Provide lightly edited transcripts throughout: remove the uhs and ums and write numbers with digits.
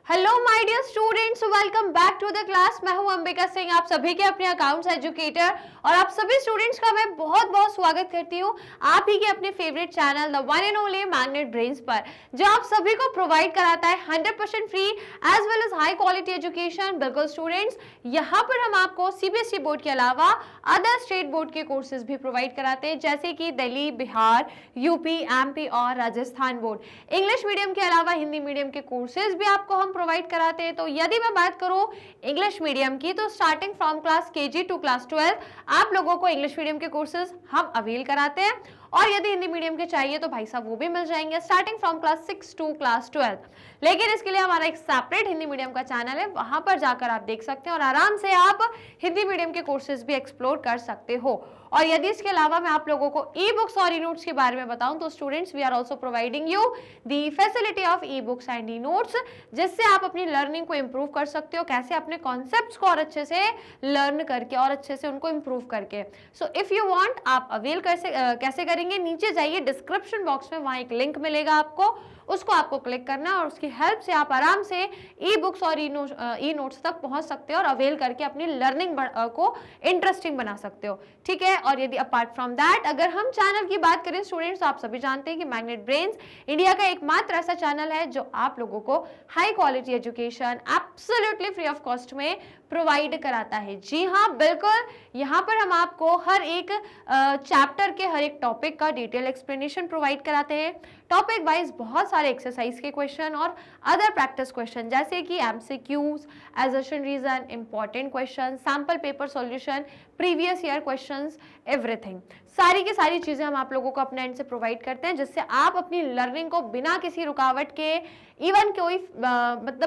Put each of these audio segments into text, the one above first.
Hello my dear students, welcome back to the class. मैं हूं अंबिका सिंह, आप सभी के अपने अकाउंट्स एजुकेटर, और आप सभी स्टूडेंट्स का मैं बहुत बहुत स्वागत करती हूं आप ही के अपने favourite channel the one and only magnet brains पर, जो आप सभी को प्रोवाइड कराता है 100% free as well as high quality education. बिल्कुल स्टूडेंट्स, यहाँ पर हम आपको सीबीएसई बोर्ड के अलावा अदर स्टेट बोर्ड के कोर्सेज भी प्रोवाइड कराते हैं, जैसे कि दिल्ली, बिहार, यूपी, एमपी और राजस्थान बोर्ड। इंग्लिश मीडियम के अलावा हिंदी मीडियम के कोर्सेज भी आपको हम प्रोवाइड कराते हैं। तो यदि मैं बात करूं इंग्लिश मीडियम की, तो starting from class KG to class 12 आप लोगों को इंग्लिश मीडियम के कोर्सेज हम अवेल कराते हैं, और यदि हिंदी मीडियम के चाहिए तो भाई साहब वो भी मिल जाएंगे starting from class 6 to class 12। लेकिन इसके लिए हमारा एक सेपरेट हिंदी मीडियम का चैनल है, वहां पर जाकर आप देख सकते हैं और आराम से आप हिंदी मीडियम के कोर्सेज भी एक्सप्लोर कर सकते हो। और यदि इसके अलावा मैं आप लोगों को ई बुक्स और ई नोट्स के बारे में बताऊं, तो students we are also providing you the facility of e books and e notes, जिससे आप अपनी लर्निंग को इंप्रूव कर सकते हो, कैसे अपने कॉन्सेप्ट्स को और अच्छे से लर्न करके और अच्छे से उनको इंप्रूव करके। सो इफ यू वांट, आप अवेल कैसे करेंगे, नीचे जाइए डिस्क्रिप्शन बॉक्स में, वहां एक लिंक मिलेगा आपको, उसको आपको क्लिक करना है और उसकी हेल्प से आप आराम से ई बुक्स और ई नोट्स तक पहुंच सकते हो और अवेल करके अपनी लर्निंग को इंटरेस्टिंग बना सकते हो। ठीक है, और यदि अपार्ट फ्रॉम दैट अगर हम चैनल की बात करें स्टूडेंट्स, तो आप सभी जानते हैं कि मैग्नेट ब्रेन्स इंडिया का एकमात्र ऐसा चैनल है जो आप लोगों को high quality education absolutely free of cost में प्रोवाइड कराता है। जी हाँ, बिल्कुल, यहाँ पर हम आपको हर एक चैप्टर के हर एक टॉपिक का डिटेल एक्सप्लेनेशन प्रोवाइड कराते हैं। टॉपिक वाइज बहुत सारे एक्सरसाइज के क्वेश्चन और अदर प्रैक्टिस क्वेश्चन, जैसे कि MCQs, assertion reason, important question, sample paper solution, previous year questions, everything, सारी की सारी चीजें हम आप लोगों को अपने एंड से प्रोवाइड करते हैं, जिससे आप अपनी लर्निंग को बिना किसी रुकावट के, इवन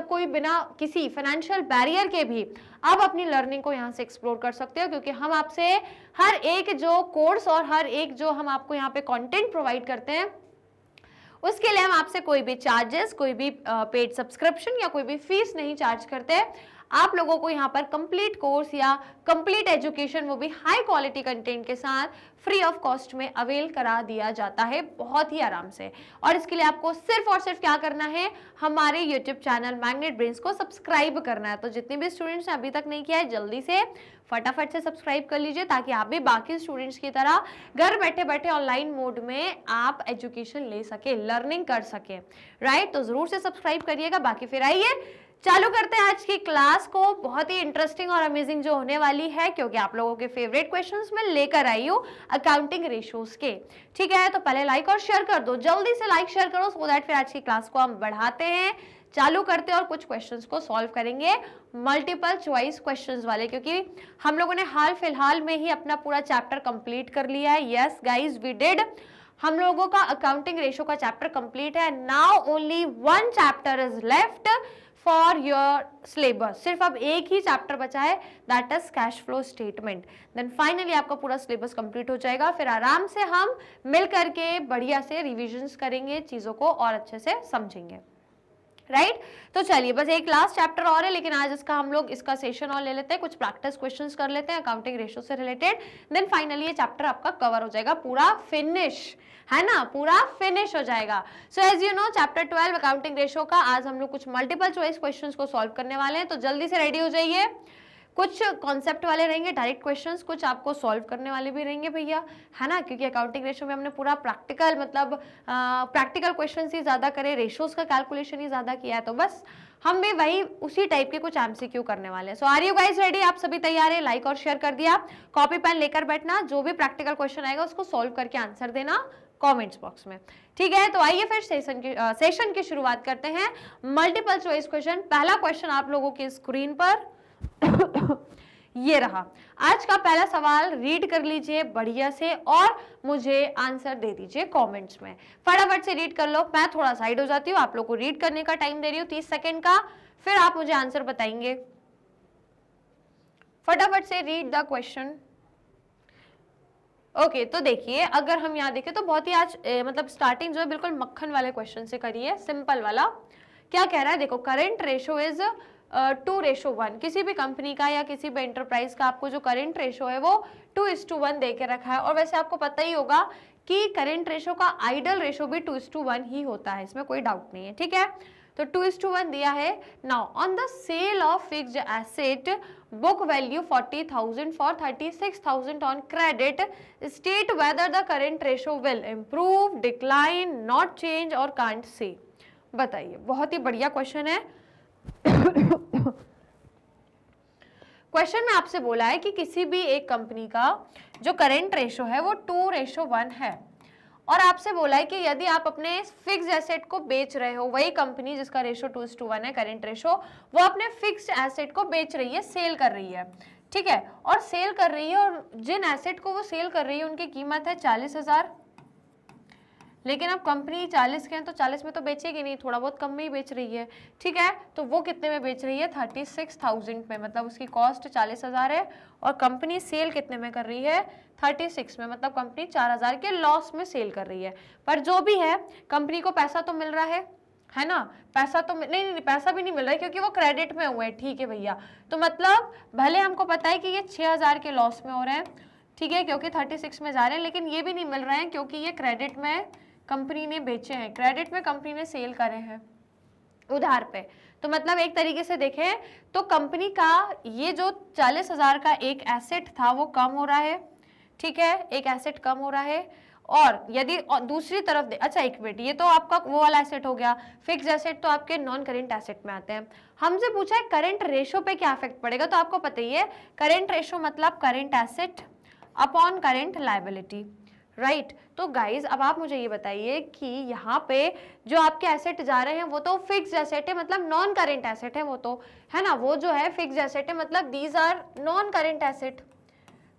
कोई बिना किसी फाइनेंशियल बैरियर के भी आप अपनी लर्निंग को यहाँ से एक्सप्लोर कर सकते हो, क्योंकि हम आपसे हर एक जो कोर्स और हर एक जो हम आपको यहाँ पे कंटेंट प्रोवाइड करते हैं, उसके लिए हम आपसे कोई भी चार्जेस, कोई भी पेड सब्सक्रिप्शन या कोई भी फीस नहीं चार्ज करते। आप लोगों को यहाँ पर कंप्लीट कोर्स या कंप्लीट एजुकेशन, वो भी हाई क्वालिटी कंटेंट के साथ फ्री ऑफ कॉस्ट में अवेल करा दिया जाता है, बहुत ही आराम से। और इसके लिए आपको सिर्फ और सिर्फ क्या करना है, हमारे यूट्यूब चैनल मैग्नेट ब्रेन्स को सब्सक्राइब करना है। तो जितने भी स्टूडेंट्स ने अभी तक नहीं किया है, जल्दी से फटाफट से सब्सक्राइब कर लीजिए, ताकि आप भी बाकी स्टूडेंट्स की तरह घर बैठे बैठे ऑनलाइन मोड में आप एजुकेशन ले सके, लर्निंग कर सके। राइट, तो जरूर से सब्सक्राइब करिएगा। बाकी फिर आइए चालू करते हैं आज की क्लास को, बहुत ही इंटरेस्टिंग और अमेजिंग जो होने वाली है, क्योंकि आप लोगों के फेवरेट क्वेश्चंस में लेकर आई हूँ अकाउंटिंग रेशियोज के। ठीक है, तो पहले लाइक और शेयर कर दो, जल्दी से लाइक शेयर करो, सो दैट फिर आज की क्लास को हम बढ़ाते हैं, चालू करते हैं और कुछ क्वेश्चंस को सॉल्व करेंगे, मल्टीपल चॉइस क्वेश्चंस वाले, क्योंकि हम लोगों ने हाल फिलहाल में ही अपना पूरा चैप्टर कंप्लीट कर लिया है। Yes guys, we did. हम लोगों का अकाउंटिंग रेशियो का चैप्टर कंप्लीट है। Now only one chapter is left for your syllabus, सिर्फ अब एक ही चैप्टर बचा है, that is cash flow statement. Then finally आपका पूरा सिलेबस कंप्लीट हो जाएगा, फिर आराम से हम मिल करके बढ़िया से रिविजन्स करेंगे, चीजों को और अच्छे से समझेंगे। राइट, तो चलिए बस एक लास्ट चैप्टर और है, लेकिन आज हम लोग इसका सेशन और ले लेते हैं, कुछ प्रैक्टिस क्वेश्चंस कर लेते हैं अकाउंटिंग रेशियो से रिलेटेड, देन फाइनली ये चैप्टर आपका कवर हो जाएगा, पूरा फिनिश है ना, पूरा फिनिश हो जाएगा। So as you know, chapter 12 accounting ratio का आज हम लोग कुछ मल्टीपल चॉइस क्वेश्चंस को सॉल्व करने वाले हैं, तो जल्दी से रेडी हो जाइए। कुछ कॉन्सेप्ट वाले रहेंगे, डायरेक्ट क्वेश्चंस, कुछ आपको सॉल्व करने वाले भी रहेंगे भैया, है ना, क्योंकि अकाउंटिंग रेशियो में हमने पूरा प्रैक्टिकल प्रैक्टिकल क्वेश्चंस ही ज्यादा करे, रेशियोज का कैलकुलेशन ही ज्यादा किया है, तो बस हम भी वही उसी टाइप के कुछ एमसीक्यू करने वाले हैं। सो आर यू गाइज रेडी? आप सभी तैयार है? लाइक और शेयर कर दिया, कॉपी पेन लेकर बैठना, जो भी प्रैक्टिकल क्वेश्चन आएगा उसको सॉल्व करके आंसर देना कमेंट्स बॉक्स में। ठीक है, तो आइए फिर सेशन की शुरुआत करते हैं। मल्टीपल चॉइस क्वेश्चन, पहला क्वेश्चन आप लोगों की स्क्रीन पर ये रहा। आज का पहला सवाल रीड कर लीजिए बढ़िया से और मुझे आंसर दे दीजिए कमेंट्स में। फटाफट से रीड कर लो, मैं थोड़ा साइड हो जाती हूँ, आप लोग को रीड करने का टाइम दे रही हूँ 30 सेकेंड का, फिर आप मुझे आंसर बताएंगे। फटाफट से रीड द क्वेश्चन। ओके, तो देखिए, अगर हम यहाँ देखें तो बहुत ही आज स्टार्टिंग जो है बिल्कुल मक्खन वाले क्वेश्चन से करिए, सिंपल वाला। क्या कह रहा है, देखो, करेंट रेशो इज 2:1। किसी भी कंपनी का या किसी भी एंटरप्राइज का आपको जो करेंट रेशो है वो 2:1 दे के रखा है, और वैसे आपको पता ही होगा कि करेंट रेशो का आइडल रेशो भी 2:1 ही होता है, इसमें कोई डाउट नहीं है। ठीक है, तो 2:1 दिया है। Now on the sale of fixed asset book value 40,000 for 36,000 on credit, state whether the current ratio will improve, decline, not change or can't say। बताइए, बहुत ही बढ़िया क्वेश्चन है। क्वेश्चन में आपसे बोला है कि किसी भी एक कंपनी का जो करेंट रेशो है वो 2:1 है, और आपसे बोला है कि यदि आप अपने फिक्स्ड एसेट को बेच रहे हो, वही कंपनी जिसका रेशो 2:1 है करेंट रेशो, वो अपने फिक्स्ड एसेट को बेच रही है, सेल कर रही है, ठीक है, और सेल कर रही है, और जिन एसेट को वो सेल कर रही है उनकी कीमत है 40,000, लेकिन अब कंपनी 40 के हैं तो 40 में तो बेचेगी नहीं, थोड़ा बहुत कम में ही बेच रही है, ठीक है, तो वो कितने में बेच रही है 36,000 में, मतलब उसकी कॉस्ट 40,000 है, और कंपनी सेल कितने में कर रही है 36 में, मतलब कंपनी 4,000 के लॉस में सेल कर रही है। पर जो भी है कंपनी को पैसा तो मिल रहा है ना, पैसा तो नहीं, पैसा भी नहीं मिल रहा है क्योंकि वो क्रेडिट में हुए हैं, ठीक है भैया, तो मतलब भले हमको पता है कि ये 6,000 के लॉस में हो रहे हैं, ठीक है, क्योंकि 36 में जा रहे हैं, लेकिन ये भी नहीं मिल रहे हैं क्योंकि ये क्रेडिट में कंपनी ने बेचे हैं, क्रेडिट में कंपनी ने सेल करे हैं उधार पे। तो मतलब एक तरीके से देखें तो कंपनी का ये जो 40,000 का एक एसेट था वो कम हो रहा है, ठीक है, एक एसेट कम हो रहा है, और यदि दूसरी तरफ अच्छा एक मिनट, ये तो आपका वो वाला एसेट हो गया, फिक्स एसेट तो आपके नॉन करेंट एसेट में आते हैं। हमसे पूछा है करंट रेशो पे क्या इफेक्ट पड़ेगा, तो आपको पता ही है करंट रेशो मतलब current asset upon current liability, right. तो गाइज अब आप मुझे ये बताइए कि यहाँ पे जो आपके एसेट जा रहे हैं वो तो फिक्स एसेट है, मतलब नॉन करेंट एसेट है, वो तो है ना, वो जो है फिक्स एसेट है, मतलब these are non current asset.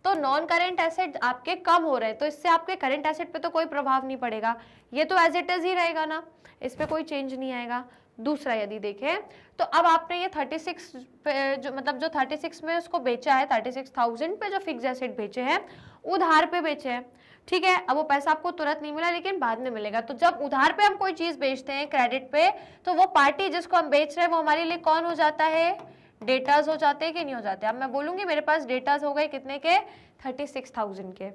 तो नॉन करेंट एसेट आपके कम हो रहे हैं, तो इससे आपके करेंट एसेट पे तो कोई प्रभाव नहीं पड़ेगा, ये तो एज इट इज ही रहेगा ना, इस पे कोई चेंज नहीं आएगा। दूसरा यदि देखें तो अब आपने ये 36 पे जो मतलब जो 36 में उसको बेचा है, 36,000 पे जो फिक्स एसेट बेचे हैं उधार पे बेचे हैं, ठीक है, अब वो पैसा आपको तुरंत नहीं मिला लेकिन बाद में मिलेगा। तो जब उधार पे हम कोई चीज बेचते हैं क्रेडिट पे, तो वो पार्टी जिसको हम बेच रहे हैं वो हमारे लिए कौन हो जाता है, डेटार्स हो जाते हैं कि नहीं हो जाते। अब मैं बोलूंगी मेरे पास डेटार्स हो गए कितने के 36,000 के,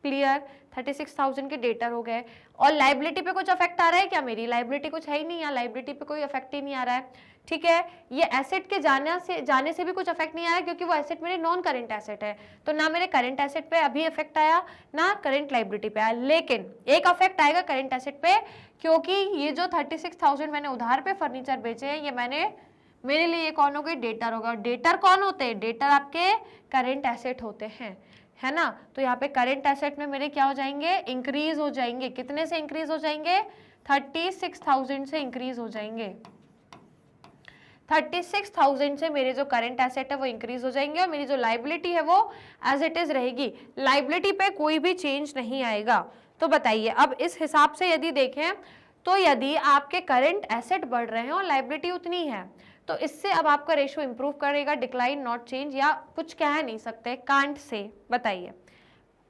क्लियर, 36,000 के डेटर हो गए। और लाइबिलिटी पे कुछ इफेक्ट आ रहा है क्या, मेरी लाइबिलिटी कुछ है ही नहीं, यहाँ लाइबिलिटी पे कोई इफेक्ट ही नहीं आ रहा है, ठीक है। ये एसेट के जाने से भी कुछ इफेक्ट नहीं आ रहा है क्योंकि वो एसेट मेरे नॉन करेंट एसेट है, तो ना मेरे करेंट एसेट पे अभी इफेक्ट आया ना करेंट लाइबिलिटी पे आया, लेकिन एक इफेक्ट आएगा करेंट एसेट पे, क्योंकि ये जो 36,000 मैंने उधार पे फर्नीचर बेचे हैं, ये मेरे लिए ये कौन हो गए, डेटर होगा। डेटर कौन होते हैं, डेटर आपके करेंट एसेट होते हैं, है ना। तो यहाँ पे करेंट एसेट में मेरे क्या हो जाएंगे, इंक्रीज हो जाएंगे, कितने से इंक्रीज हो जाएंगे, 36,000 से इंक्रीज हो जाएंगे, 36,000 से मेरे जो करंट एसेट है वो इंक्रीज हो जाएंगे, और मेरी जो लाइबिलिटी है वो एज इट इज रहेगी, लाइबिलिटी पे कोई भी चेंज नहीं आएगा। तो बताइए अब इस हिसाब से यदि देखें तो यदि आपके करंट एसेट बढ़ रहे हैं और लाइबिलिटी उतनी है, तो इससे अब आपका रेशो इंप्रूव करेगा, डिक्लाइन नॉट चेंज, या कुछ कह नहीं सकते, कांट से। बताइए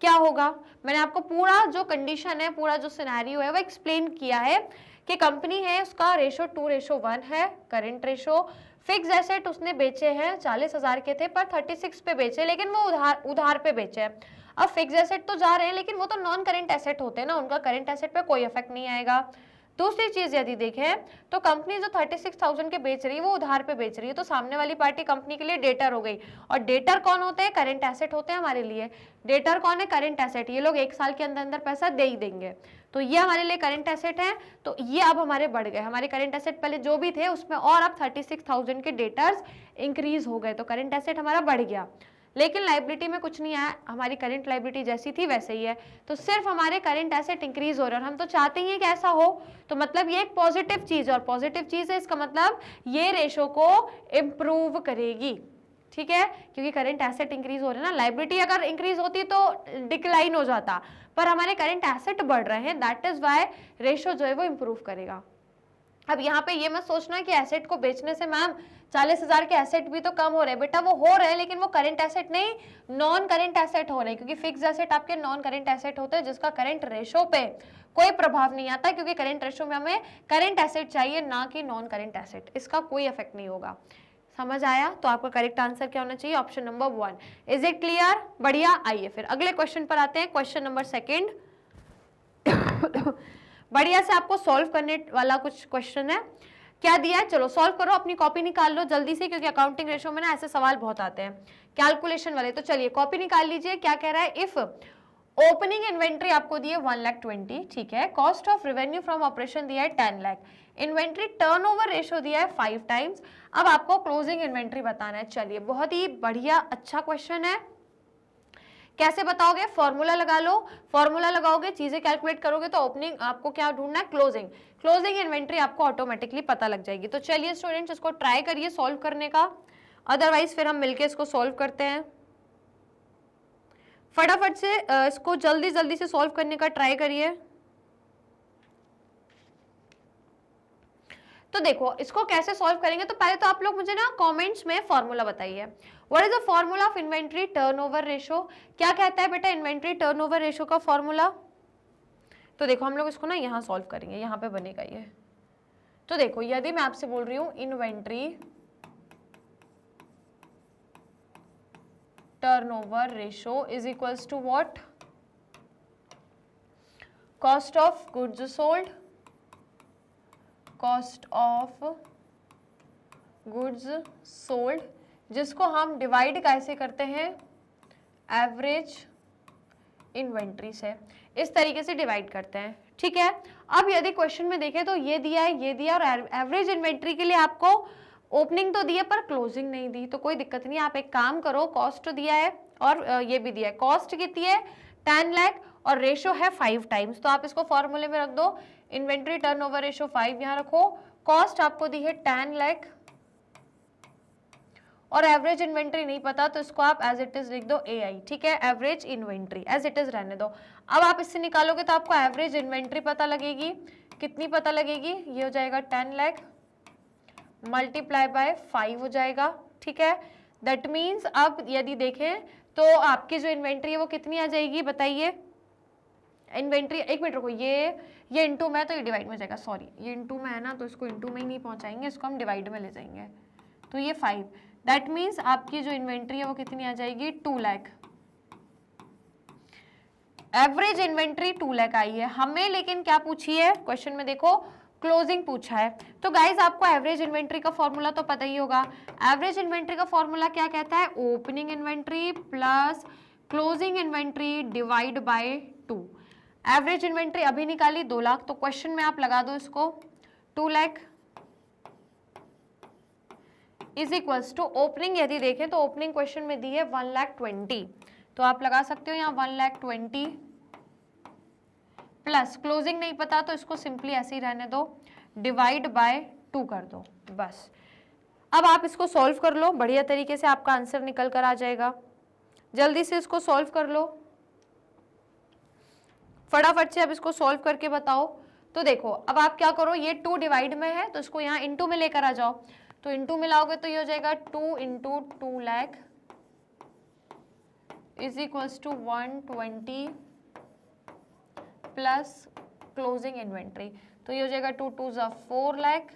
क्या होगा, मैंने आपको पूरा जो कंडीशन है, पूरा जो सिनेरियो है वो एक्सप्लेन किया है कि कंपनी है उसका रेशो 2:1 है करंट रेशो, फिक्स एसेट उसने बेचे हैं 40,000 के थे पर 36 पे बेचे, लेकिन वो उधार पे बेचे हैं। अब फिक्स एसेट तो जा रहे हैं लेकिन वो तो नॉन करेंट एसेट होते हैं ना, उनका करंट एसेट पे कोई इफेक्ट नहीं आएगा। दूसरी चीज यदि देखें तो कंपनी जो 36,000 के बेच रही है वो उधार पे बेच रही है, तो सामने वाली पार्टी कंपनी के लिए डेटर हो गई, और डेटर कौन होते हैं, करंट एसेट होते हैं हमारे लिए। डेटर कौन है, करंट एसेट, ये लोग 1 साल के अंदर अंदर पैसा दे ही देंगे, तो ये हमारे लिए करंट एसेट है। तो ये अब हमारे बढ़ गए, हमारे करंट एसेट पहले जो भी थे उसमें और अब 36,000 के डेटर्स इंक्रीज हो गए, तो करंट एसेट हमारा बढ़ गया, लेकिन लाइबिलिटी में कुछ नहीं आया, हमारी करंट लाइबिलिटी जैसी थी वैसे ही है, तो सिर्फ हमारे करंट एसेट इंक्रीज हो रहे हैं, और हम तो चाहते ही हैं कि ऐसा हो, तो मतलब ये एक पॉजिटिव चीज है, और पॉजिटिव चीज है इसका मतलब ये रेशो को इम्प्रूव करेगी, ठीक है, क्योंकि करंट एसेट इंक्रीज हो रहे हैं ना, लाइबिलिटी अगर इंक्रीज होती तो डिक्लाइन हो जाता, पर हमारे करंट एसेट बढ़ रहे हैं, दैट इज वाई रेशो जो है वो इम्प्रूव करेगा। अब यहाँ पे ये मत सोचना कि एसेट को बेचने से मैम 40,000 के एसेट भी तो कम हो रहे हैं, बेटा वो हो रहे हैं लेकिन वो करंट एसेट नहीं, नॉन करंट एसेट हो रहे हैं, क्योंकि फिक्स एसेट आपके नॉन करंट एसेट होते हैं जिसका करंट रेशो पे कोई प्रभाव नहीं आता, क्योंकि करंट रेशो में हमें करंट एसेट चाहिए ना कि नॉन करंट एसेट, इसका कोई इफेक्ट नहीं होगा। समझ आया, तो आपका करेक्ट आंसर क्या होना चाहिए, option number 1। Is it clear, बढ़िया। आइए फिर अगले क्वेश्चन पर आते हैं, क्वेश्चन नंबर 2 बढ़िया से आपको सॉल्व करने वाला कुछ क्वेश्चन है। क्या दिया है, चलो सॉल्व करो, अपनी कॉपी निकाल लो जल्दी से, क्योंकि अकाउंटिंग रेशो में ना ऐसे सवाल बहुत आते हैं कैलकुलेशन वाले। तो चलिए कॉपी निकाल लीजिए। क्या कह रहा है, इफ ओपनिंग इन्वेंट्री आपको दी है 1,20,000, ठीक है, cost of revenue from operation दिया है 10 लाख, इन्वेंट्री टर्नओवर रेशो दिया है 5 टाइम्स, अब आपको क्लोजिंग इन्वेंट्री बताना है। चलिए बहुत ही बढ़िया अच्छा क्वेश्चन है। कैसे बताओगे, फॉर्मूला लगा लो, फॉर्मूला लगाओगे, चीजें कैलकुलेट करोगे तो ओपनिंग आपको क्या ढूंढना है, क्लोजिंग, क्लोजिंग इन्वेंट्री आपको ऑटोमेटिकली पता लग जाएगी। तो चलिए स्टूडेंट्स इसको ट्राई करिए सॉल्व करने का, अदरवाइज फिर हम मिलके इसको सॉल्व करते हैं। फटाफट से इसको जल्दी जल्दी से सॉल्व करने का ट्राई करिए। तो देखो इसको कैसे सॉल्व करेंगे, तो पहले तो आप लोग मुझे ना कमेंट्स में फॉर्मूला बताइए। What is the formula of inventory turnover ratio, क्या कहता है बेटा इन्वेंट्री टर्नओवर रेशो का फॉर्मूला। तो देखो हम लोग इसको ना यहाँ सॉल्व करेंगे, यहाँ पे बनेगा ये। तो देखो यदि मैं आपसे बोल रही हूँ inventory turnover ratio is equals to what, cost of goods sold, cost of goods sold, जिसको हम डिवाइड कैसे करते हैं, एवरेज इन्वेंट्री से, इस तरीके से डिवाइड करते हैं, ठीक है। अब यदि क्वेश्चन में देखें तो ये दिया है, ये दिया, और एवरेज इन्वेंट्री के लिए आपको ओपनिंग तो दी है पर क्लोजिंग नहीं दी, तो कोई दिक्कत नहीं, आप एक काम करो, कॉस्ट दिया है और ये भी दिया है, कॉस्ट कितनी है 10 लाख और रेशो है 5 टाइम्स, तो आप इसको फॉर्मूले में रख दो, इन्वेंट्री टर्नओवर रेशो 5 यहाँ रखो, कॉस्ट आपको दी है 10 लाख और एवरेज इन्वेंट्री नहीं पता तो इसको आप एज इट इज लिख दो AI, ठीक है, average inventory as it is रहने दो। अब आप इससे निकालोगे तो आपको एवरेज इन्वेंट्री पता लगेगी, कितनी पता लगेगी, ये हो जाएगा 10 लाख मल्टीप्लाई बाय 5 हो जाएगा, ठीक है। दैट मीन्स अब यदि देखें तो आपकी जो इन्वेंट्री है वो कितनी आ जाएगी बताइए, इन्वेंट्री, एक मिनट रुको, ये इंटू में है तो ये डिवाइड में जाएगा, सॉरी ये इंटू में है ना तो इसको इंटू में ही नहीं पहुंचाएंगे, इसको हम डिवाइड में ले जाएंगे, तो ये 5, दैट मीन्स आपकी जो इन्वेंट्री है वो कितनी आ जाएगी 2 लाख, एवरेज इन्वेंट्री 2 लाख आई है हमें, लेकिन क्या पूछी है क्वेश्चन में देखो, क्लोजिंग पूछा है। तो गाइज आपको एवरेज इन्वेंट्री का फॉर्मूला तो पता ही होगा, एवरेज इन्वेंट्री का फॉर्मूला क्या कहता है, opening inventory plus closing inventory divide by 2। Average inventory अभी निकाली 2 लाख, तो क्वेश्चन में आप लगा दो इसको 2 lakh is equals to opening, यदि देखें तो ओपनिंग क्वेश्चन में दी है 1,20,000, तो आप लगा सकते हो यहाँ 1,20,000 प्लस क्लोजिंग नहीं पता तो इसको सिंपली ऐसे ही रहने दो, डिवाइड बाय 2 कर दो, बस। अब आप इसको सॉल्व कर लो, बढ़िया तरीके से आपका आंसर निकल कर आ जाएगा, जल्दी से इसको सॉल्व कर लो, फटाफट से अब इसको सॉल्व करके बताओ। तो देखो अब आप क्या करो, ये 2 डिवाइड में है तो इसको यहाँ इंटू में लेकर आ जाओ, तो इंटू में लाओगे तो ये हो जाएगा 2 into 2 lakh is equals to 120 plus closing inventory, तो ये हो जाएगा 2 2 ज़ा 4 lakh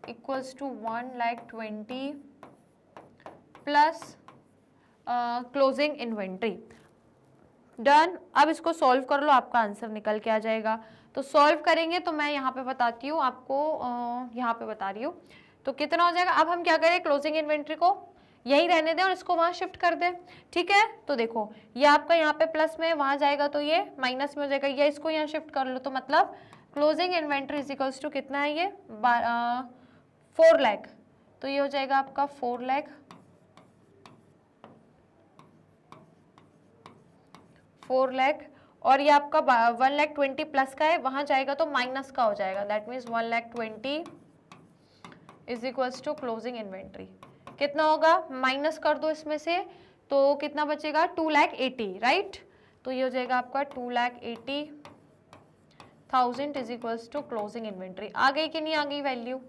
equals to 1,20,000 plus closing inventory, done. अब इसको सॉल्व कर लो, आपका आंसर निकल के आ जाएगा। तो सॉल्व करेंगे तो मैं यहाँ पे बताती हूँ आपको, यहाँ पे बता रही हूँ, तो कितना हो जाएगा। अब हम क्या करें, क्लोजिंग इन्वेंट्री को यही रहने दें और इसको वहाँ शिफ्ट कर दें, ठीक है। तो देखो ये आपका यहाँ पे प्लस में, वहाँ जाएगा तो ये माइनस में हो जाएगा, या इसको यहाँ शिफ्ट कर लो, तो मतलब closing inventory is equals to कितना है ये 4 लाख, तो ये हो जाएगा आपका 4 लाख 4 लाख, और ये आपका 1,20,000 प्लस का है, वहाँ जाएगा तो माइनस का हो जाएगा, that means 1,20,000 is equals to closing inventory, कितना होगा, माइनस कर दो इसमें से, तो कितना बचेगा 2,80,000, राइट। तो ये हो जाएगा आपका 2,80,000 is equals to closing inventory. आ गई कि नहीं आ गई वैल्यू,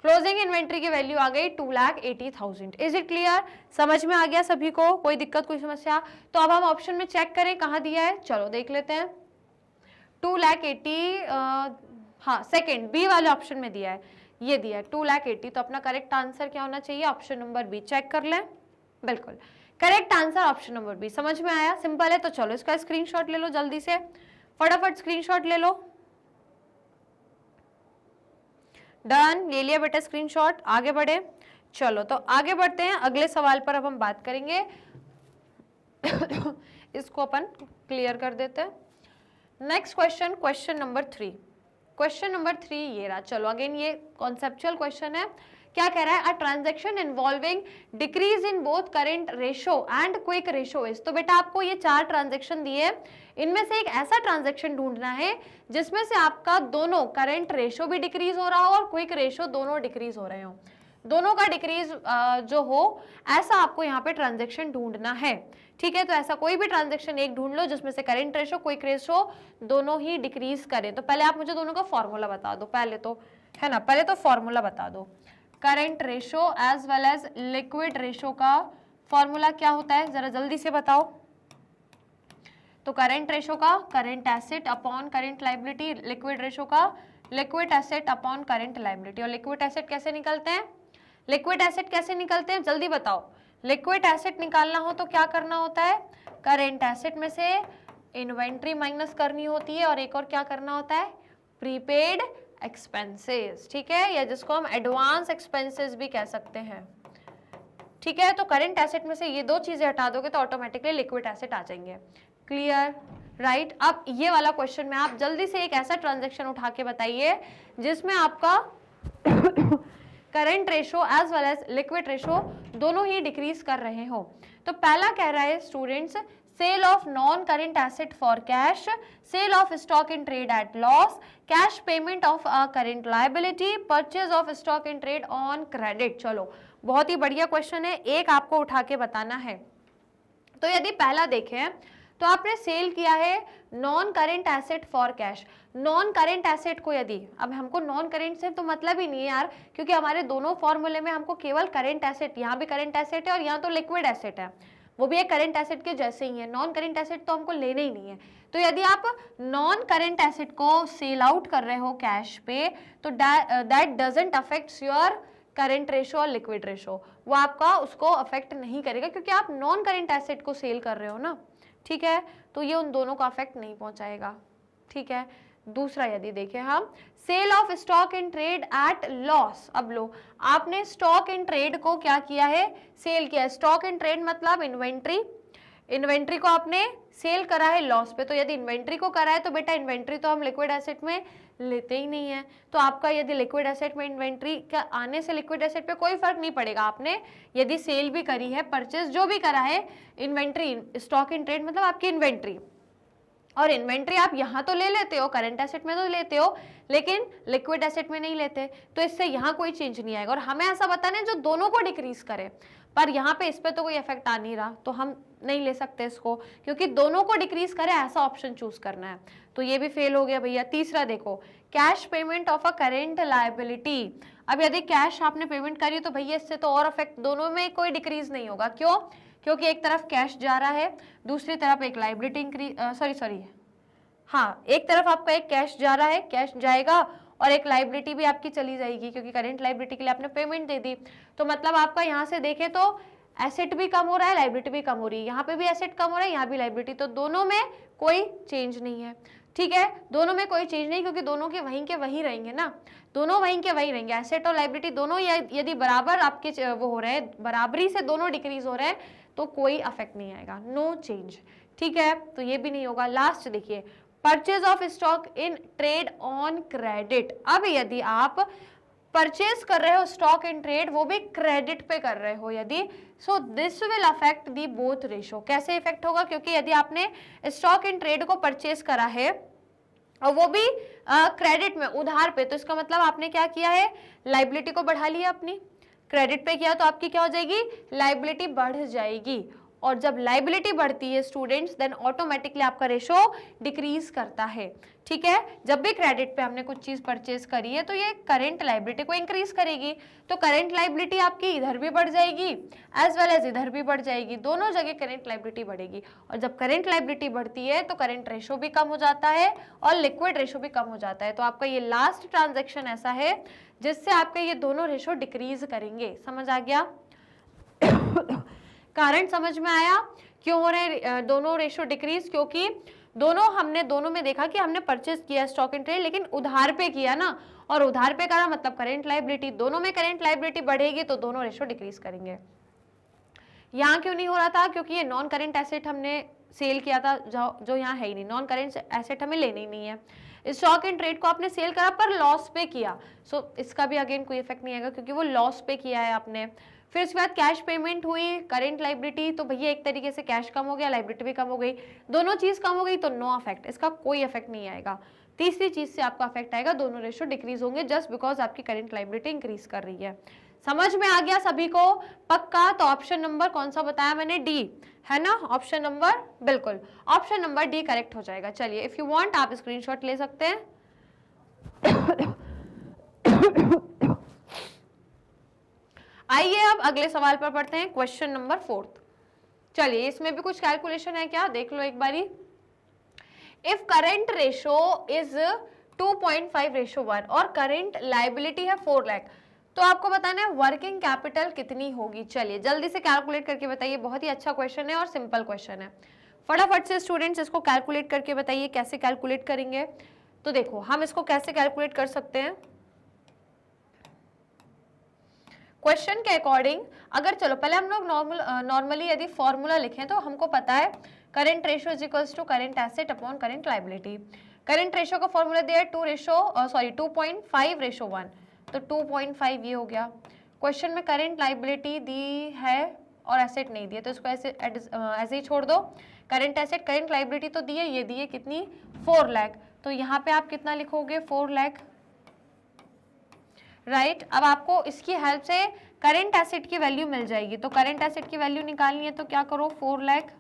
क्लोजिंग इन्वेंट्री की वैल्यू आ गई 2,80,000। इज इट क्लियर, समझ में आ गया सभी को, कोई दिक्कत कोई समस्या। तो अब हम ऑप्शन में चेक करें कहाँ दिया है, चलो देख लेते हैं। 2,80,000 हाँ सेकेंड बी वाले ऑप्शन में दिया है, ये दिया है 2,80,000, तो अपना करेक्ट आंसर क्या होना चाहिए, ऑप्शन नंबर बी। चेक कर लें, बिल्कुल correct answer option number B. समझ में आया, सिंपल है। तो चलो इसका स्क्रीनशॉट ले लो जल्दी से, फटाफट स्क्रीनशॉट ले लो। डन, ले लिया बेटा स्क्रीनशॉट, आगे बढ़े। चलो तो आगे बढ़ते हैं, अगले सवाल पर अब हम बात करेंगे। इसको अपन क्लियर कर देते हैं। Next question, question number 3। Question number 3 ये रहा। चलो अगेन ये कॉन्सेप्चुअल क्वेश्चन है। क्या कह रहा है? A transaction involving decrease in both current ratio and quick ratio is. तो बेटा आपको ये 4 ट्रांजैक्शन दिए, इनमें से एक ऐसा ट्रांजैक्शन ढूंढना है जिसमें से आपका दोनों करेंट रेशो भी डिक्रीज हो रहा हो और क्विक रेशो दोनों डिक्रीज हो रहे हो, दोनों का डिक्रीज जो हो, ऐसा आपको यहाँ पे ट्रांजैक्शन ढूंढना है। ठीक है, तो ऐसा कोई भी ट्रांजैक्शन एक ढूंढ लो जिसमें से करेंट रेशो क्विक रेशो दोनों ही डिक्रीज करें। तो पहले आप मुझे दोनों का फॉर्मूला बता दो, पहले तो है ना, पहले तो फॉर्मूला बता दो। Current ratio as well as liquid ratio का फॉर्मूला क्या होता है, जरा जल्दी से बताओ। तो करेंट रेशो का current asset upon current liability, liquid ratio का liquid asset upon current liability. और लिक्विड एसेट कैसे निकलते हैं? लिक्विड एसेट कैसे निकलते हैं, जल्दी बताओ। लिक्विड एसेट निकालना हो तो क्या करना होता है? करेंट एसेट में से इन्वेंट्री माइनस करनी होती है और एक और क्या करना होता है? Prepaid expenses. ठीक है, या जिसको हम एडवांस एक्सपेंसेस भी कह सकते हैं। ठीक है, तो करेंट एसेट में से ये 2 चीजें हटा दोगे तो ऑटोमेटिकली लिक्विड एसेट आ जाएंगे। Clear, right. अब ये वाला क्वेश्चन में आप जल्दी से एक ऐसा ट्रांजैक्शन उठा के बताइए जिसमें आपका current ratio as well as liquid ratio दोनों ही डिक्रीज कर रहे हो। तो पहला कह रहा है students, sale of non current asset for cash, sale of stock in trade at loss, cash payment of current liability, purchase of stock in trade on credit. चलो बहुत ही बढ़िया क्वेश्चन है, एक आपको उठा के बताना है। तो यदि पहला देखें तो आपने सेल किया है non current asset for cash. Non current asset को यदि, अब हमको नॉन करेंट से तो मतलब ही नहीं है यार, क्योंकि हमारे दोनों फॉर्मूले में हमको केवल करेंट एसेट, यहाँ भी करेंट एसेट है और यहाँ तो लिक्विड एसेट है, वो भी एक करेंट एसेट के जैसे ही है। नॉन करेंट एसेट तो हमको लेना ही नहीं है। तो यदि आप नॉन करेंट एसेट को सेल आउट कर रहे हो कैश पे, तो that doesn't affects your current ratio और लिक्विड रेशो, वो आपका उसको अफेक्ट नहीं करेगा क्योंकि आप नॉन करेंट एसेट को सेल कर रहे हो ना। ठीक है, तो ये उन दोनों का अफेक्ट नहीं पहुंचाएगा। ठीक है, दूसरा यदि देखें हम, sale of stock in trade at loss. अब लो, आपने स्टॉक इन ट्रेड को क्या किया है? सेल किया है। स्टॉक इन ट्रेड मतलब इन्वेंट्री, इन्वेंट्री को आपने सेल करा है लॉस पे। तो यदि इन्वेंट्री को करा है तो बेटा इन्वेंट्री तो हम लिक्विड एसेट में लेते ही नहीं है। तो आपका यदि लिक्विड एसेट में इन्वेंट्री का आने से लिक्विड एसेट पे कोई फर्क नहीं पड़ेगा। आपने यदि सेल भी करी है, परचेज जो भी करा है, इन्वेंट्री, स्टॉक इन ट्रेड मतलब आपकी इन्वेंट्री, और इन्वेंट्री आप यहाँ तो ले लेते हो, करंट एसेट में तो लेते हो, लेकिन लिक्विड एसेट में नहीं लेते। तो इससे यहाँ कोई चेंज नहीं आएगा। और हमें ऐसा बताना है जो दोनों को डिक्रीज करे, पर यहाँ पे इस पे तो कोई इफेक्ट आ नहीं रहा, तो हम नहीं ले सकते इसको, क्योंकि दोनों को डिक्रीज करे ऐसा ऑप्शन चूज करना है। तो ये भी फेल हो गया भैया। तीसरा देखो, cash payment of a current liability. अब यदि कैश आपने पेमेंट करी तो भैया इससे तो और इफेक्ट, दोनों में कोई डिक्रीज नहीं होगा। क्यों? क्योंकि एक तरफ कैश जा रहा है, दूसरी तरफ एक लायबिलिटी इंक्रीज, हाँ, एक तरफ आपका एक कैश जा रहा है, कैश जाएगा, और एक लायबिलिटी भी आपकी चली जाएगी क्योंकि करंट लायबिलिटी के लिए आपने पेमेंट दे दी। तो मतलब आपका यहाँ से देखें तो एसेट भी कम हो रहा है, लायबिलिटी भी कम हो रही है, यहाँ पे भी एसेट कम हो रहा है, यहाँ भी लायबिलिटी, तो दोनों में कोई चेंज नहीं है। ठीक है, दोनों में कोई चेंज नहीं, क्योंकि दोनों के वहीं रहेंगे ना, दोनों वहीं के वहीं रहेंगे। एसेट और लायबिलिटी दोनों यदि बराबर आपके वो हो रहे हैं, बराबरी से दोनों डिक्रीज हो रहे हैं, तो कोई अफेक्ट नहीं आएगा, नो चेंज। ठीक है, तो ये भी नहीं होगा। लास्ट देखिए, purchase of stock in trade on credit. अब यदि आप परचेज कर रहे हो स्टॉक इन ट्रेड, वो भी क्रेडिट पे कर रहे हो यदि, so this will affect the both ratio. कैसे इफेक्ट होगा? क्योंकि यदि आपने स्टॉक इन ट्रेड को परचेज करा है और वो भी क्रेडिट में, उधार पे, तो इसका मतलब आपने क्या किया है? लायबिलिटी को बढ़ा लिया अपनी, क्रेडिट पे किया तो आपकी क्या हो जाएगी? लायबिलिटी बढ़ जाएगी। और जब लायबिलिटी बढ़ती है स्टूडेंट्स, देन ऑटोमेटिकली आपका रेशो डिक्रीज करता है। ठीक है, जब भी क्रेडिट पे हमने कुछ चीज परचेज करी है तो ये करंट लायबिलिटी को इंक्रीज करेगी, तो करंट लायबिलिटी आपकी इधर भी बढ़ जाएगी एज वेल एज इधर भी बढ़ जाएगी, दोनों जगह करंट लायबिलिटी बढ़ेगी। और जब करंट लायबिलिटी बढ़ती है तो करंट रेशो भी कम हो जाता है और लिक्विड रेशो भी कम हो जाता है। तो आपका ये लास्ट ट्रांजेक्शन ऐसा है जिससे आपके ये दोनों रेशो डिक्रीज करेंगे। समझ आ गया? कारण समझ में आया क्यों हो रहे दोनों रेशो डिक्रीज? क्योंकि दोनों में देखा कि हमने परचेज किया स्टॉक इन ट्रेड, लेकिन उधार पे किया ना, और उधार पे करा मतलब करंट लायबिलिटी, दोनों में करंट लायबिलिटी बढ़ेगी तो दोनों रेशो डिक्रीज करेंगे। यहाँ क्यों नहीं हो रहा था? क्योंकि ये नॉन करेंट एसेट हमने सेल किया था, जो यहाँ है ही नहीं, नॉन करेंट एसेट हमें लेनी ही नहीं है। स्टॉक इन ट्रेड को आपने सेल करा पर लॉस पे किया, सो इसका भी अगेन कोई इफेक्ट नहीं आएगा क्योंकि वो लॉस पे किया है आपने। फिर उसके बाद कैश पेमेंट हुई, करंट लायबिलिटी, तो भैया एक तरीके से कैश कम हो गया, लायबिलिटी भी कम हो गई, दोनों चीज कम हो गई तो नो अफेक्ट, इसका कोई इफेक्ट नहीं आएगा। तीसरी चीज से आपका अफेक्ट आएगा, दोनों रेशो डिक्रीज होंगे जस्ट बिकॉज आपकी करंट लायबिलिटी इंक्रीज कर रही है। समझ में आ गया सभी को? पक्का? तो ऑप्शन नंबर कौन सा बताया मैंने? डी, है ना? ऑप्शन नंबर, बिल्कुल ऑप्शन नंबर डी करेक्ट हो जाएगा। चलिए इफ यू वांट आप स्क्रीनशॉट ले सकते हैं। आइए अब अगले सवाल पर पढ़ते हैं, क्वेश्चन नंबर 4। चलिए इसमें भी कुछ कैलकुलेशन है क्या, देख लो एक बारी। इफ करंट रेशो इज 2.5:1 और करंट लायबिलिटी है 4 लाख, तो आपको बताना है वर्किंग कैपिटल कितनी होगी। चलिए जल्दी से कैलकुलेट करके बताइए, बहुत ही अच्छा क्वेश्चन है और सिंपल क्वेश्चन है। फटाफट से स्टूडेंट्स इसको कैलकुलेट करके बताइए कैसे कैलकुलेट करेंगे। तो देखो हम इसको कैसे कैलकुलेट कर सकते हैं क्वेश्चन के अकॉर्डिंग। अगर चलो पहले हम लोग नॉर्मली यदि फॉर्मूला लिखें तो हमको पता है current ratio is equals to current asset upon current liability. Current ratio का फॉर्मूला दिया है 2.5:1, तो 2.5 ये हो गया। क्वेश्चन में करंट लायबिलिटी दी है और एसेट नहीं दिया, तो इसको ऐसे ही छोड़ दो। करंट एसेट करंट लायबिलिटी तो दी है, ये दी है कितनी? 4 लाख, तो यहाँ पे आप कितना लिखोगे? 4 लाख, राइट। अब आपको इसकी हेल्प से करंट एसेट की वैल्यू मिल जाएगी, तो करंट एसेट की वैल्यू निकालनी है तो क्या करो? 4 लाख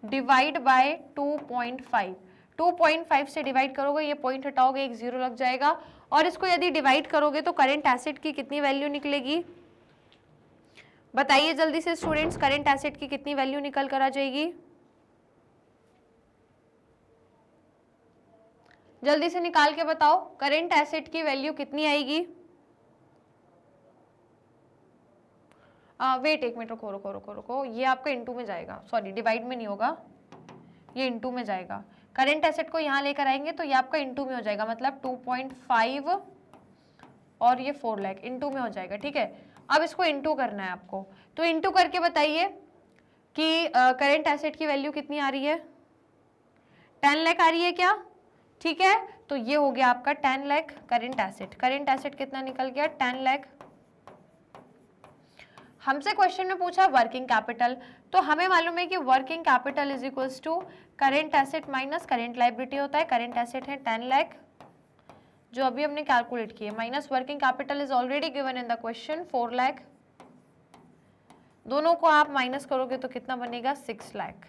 डिवाइड बाय 2.5, 2.5 से डिवाइड करोगे, ये पॉइंट हटाओगे, एक जीरो लग जाएगा, और इसको यदि डिवाइड करोगे तो करंट एसेट की कितनी वैल्यू निकलेगी? बताइए जल्दी से स्टूडेंट्स, करंट एसेट की कितनी वैल्यू निकल कर आ जाएगी? जल्दी से निकाल के बताओ, करंट एसेट की वैल्यू कितनी आएगी? वेट एक मिनट, रुको, ये आपका इनटू में जाएगा, सॉरी डिवाइड में नहीं होगा, ये इनटू में जाएगा। करंट एसेट को यहाँ लेकर आएंगे तो ये आपका इनटू में हो जाएगा, मतलब 2.5 और ये 4 लाख इनटू में हो जाएगा, ठीक है। अब इसको इनटू करना है आपको, तो इनटू करके बताइए कि करंट एसेट की वैल्यू कितनी आ रही है? 10 लाख आ रही है क्या? ठीक है, तो ये हो गया आपका 10 lakh current asset. Current asset कितना निकल गया? 10 लाख। हमसे क्वेश्चन में पूछा वर्किंग कैपिटल, तो हमें मालूम है कि working capital is equals to current asset minus current liability होता है। करंट एसेट है 10 लाख जो अभी हमने कैलकुलेट किए, minus working capital is already given in the question 4 lakh. दोनों को आप माइनस करोगे तो कितना बनेगा? 6 लाख।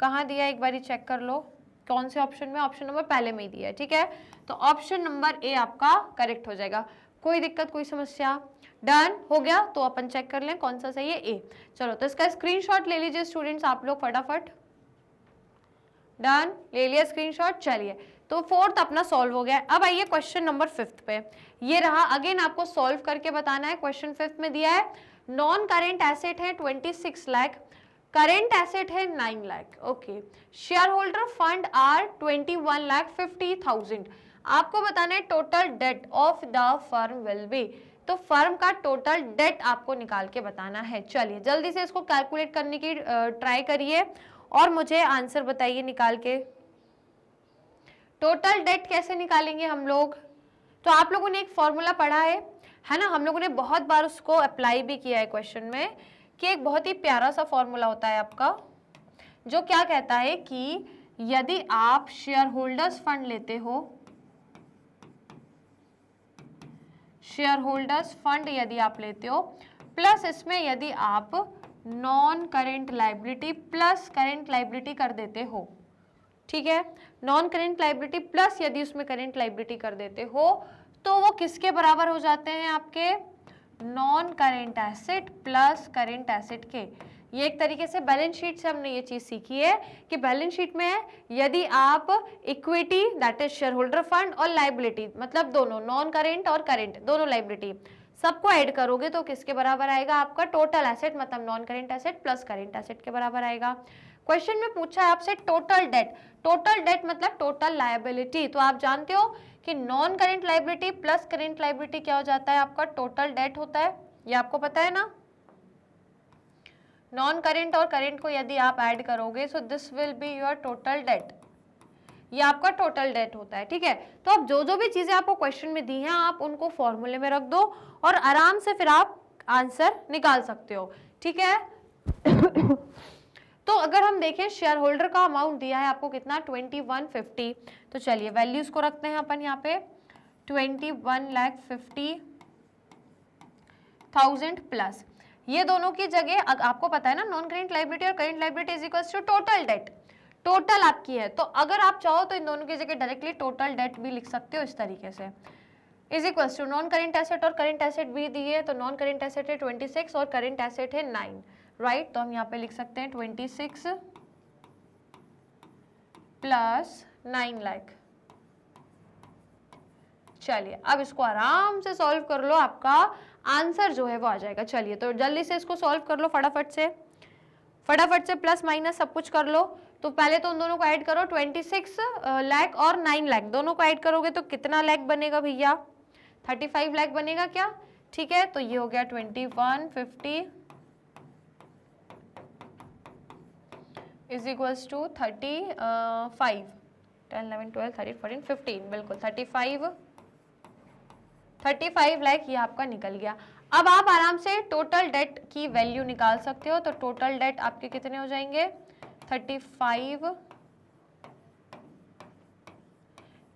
कहाँ दिया एक बारी चेक कर लो, कौन से ऑप्शन में? ऑप्शन नंबर पहले में ही दिया है, ठीक है। तो ऑप्शन नंबर ए आपका करेक्ट हो जाएगा। कोई दिक्कत, कोई समस्या? डन हो गया, तो अपन चेक कर लें कौन सा सही है, ए। चलो तो इसका स्क्रीनशॉट ले लीजिए स्टूडेंट्स आप लोग फटाफट। डन, ले लिया स्क्रीनशॉट। चलिए तो 4th अपना सॉल्व हो गया। अब आइए क्वेश्चन नंबर 5 पे, ये रहा। अगेन आपको सॉल्व करके बताना है। क्वेश्चन 5 में दिया है नॉन करेंट एसेट है 26 लाख, करेंट एसेट है 9 lakh, okay. Share holder fund are 21,50,000। आपको बताना है total debt of the firm will be, तो फर्म का टोटल डेट आपको निकाल के बताना है। चलिए जल्दी से इसको कैलकुलेट करने की ट्राई करिए और मुझे आंसर बताइए निकाल के। टोटल डेट कैसे निकालेंगे हम लोग? तो आप लोगों ने एक फॉर्मूला पढ़ा है ना, हम लोगों ने बहुत बार उसको अप्लाई भी किया है क्वेश्चन में, कि एक बहुत ही प्यारा सा फॉर्मूला होता है आपका, जो क्या कहता है कि यदि आप शेयर होल्डर्स फंड लेते हो, शेयर होल्डर्स फंड यदि आप लेते हो, प्लस इसमें यदि आप non current liability plus current liability कर देते हो, ठीक है, नॉन करेंट लायबिलिटी प्लस यदि उसमें करेंट लायबिलिटी कर देते हो, तो वो किसके बराबर हो जाते हैं? आपके non current asset plus current asset के। ये एक तरीके से बैलेंस शीट से हमने ये चीज सीखी है कि बैलेंस शीट में यदि आप equity that is share holder fund और लायबिलिटी, मतलब दोनों नॉन करेंट और करेंट दोनों लायबिलिटी सबको ऐड करोगे तो किसके बराबर आएगा? आपका टोटल एसेट, मतलब non current asset plus current asset के बराबर आएगा। क्वेश्चन में पूछा है आपसे टोटल डेट, टोटल डेट मतलब टोटल लायबिलिटी। तो आप जानते हो कि non current liability plus current liability क्या हो जाता है, आपका टोटल डेट होता है, ये आपको पता है ना। नॉन करेंट और करेंट को यदि आप ऐड करोगे so this will be your total date, ये आपका टोटल डेट होता है, ठीक है। तो अब जो जो भी चीजें आपको क्वेश्चन में दी हैं आप उनको फॉर्मूले में रख दो और आराम से फिर आप आंसर निकाल सकते हो, ठीक है। तो अगर हम देखें शेयर होल्डर का अमाउंट दिया है आपको कितना 2150, तो चलिए वैल्यूज को रखते हैं अपन यहाँ पे 21,50,000 प्लस, ये दोनों की जगह आपको पता है ना नॉन करेंट लायबिलिटी और current liability is equal to total debt, total आपकी है। तो अगर आप चाहो तो इन दोनों की जगह डायरेक्टली टोटल डेट भी लिख सकते हो इस तरीके से, is equal to non current asset और करेंट एसेट भी दिए, तो नॉन करेंट एसेट है 26 और करेंट एसेट है 9, राइट। तो हम यहाँ पे लिख सकते हैं 26 प्लस 9 लाख। चलिए अब इसको आराम से सॉल्व कर लो, आपका आंसर जो है वो आ जाएगा। चलिए तो जल्दी से इसको सॉल्व कर लो फटाफट से प्लस माइनस सब कुछ कर लो। तो पहले तो उन दोनों को ऐड करो 26 लाख और 9 लाख, दोनों को ऐड करोगे तो कितना लाख बनेगा भैया, 35 लाख बनेगा क्या, ठीक है। तो ये हो गया 2150 इज इक्वल्स टू 35, 10, 11, 12, 13, 14, 15, बिल्कुल 35 लाख ये आपका निकल गया। अब आप आराम से टोटल डेट की वैल्यू निकाल सकते हो, तो टोटल डेट आपके कितने हो जाएंगे 35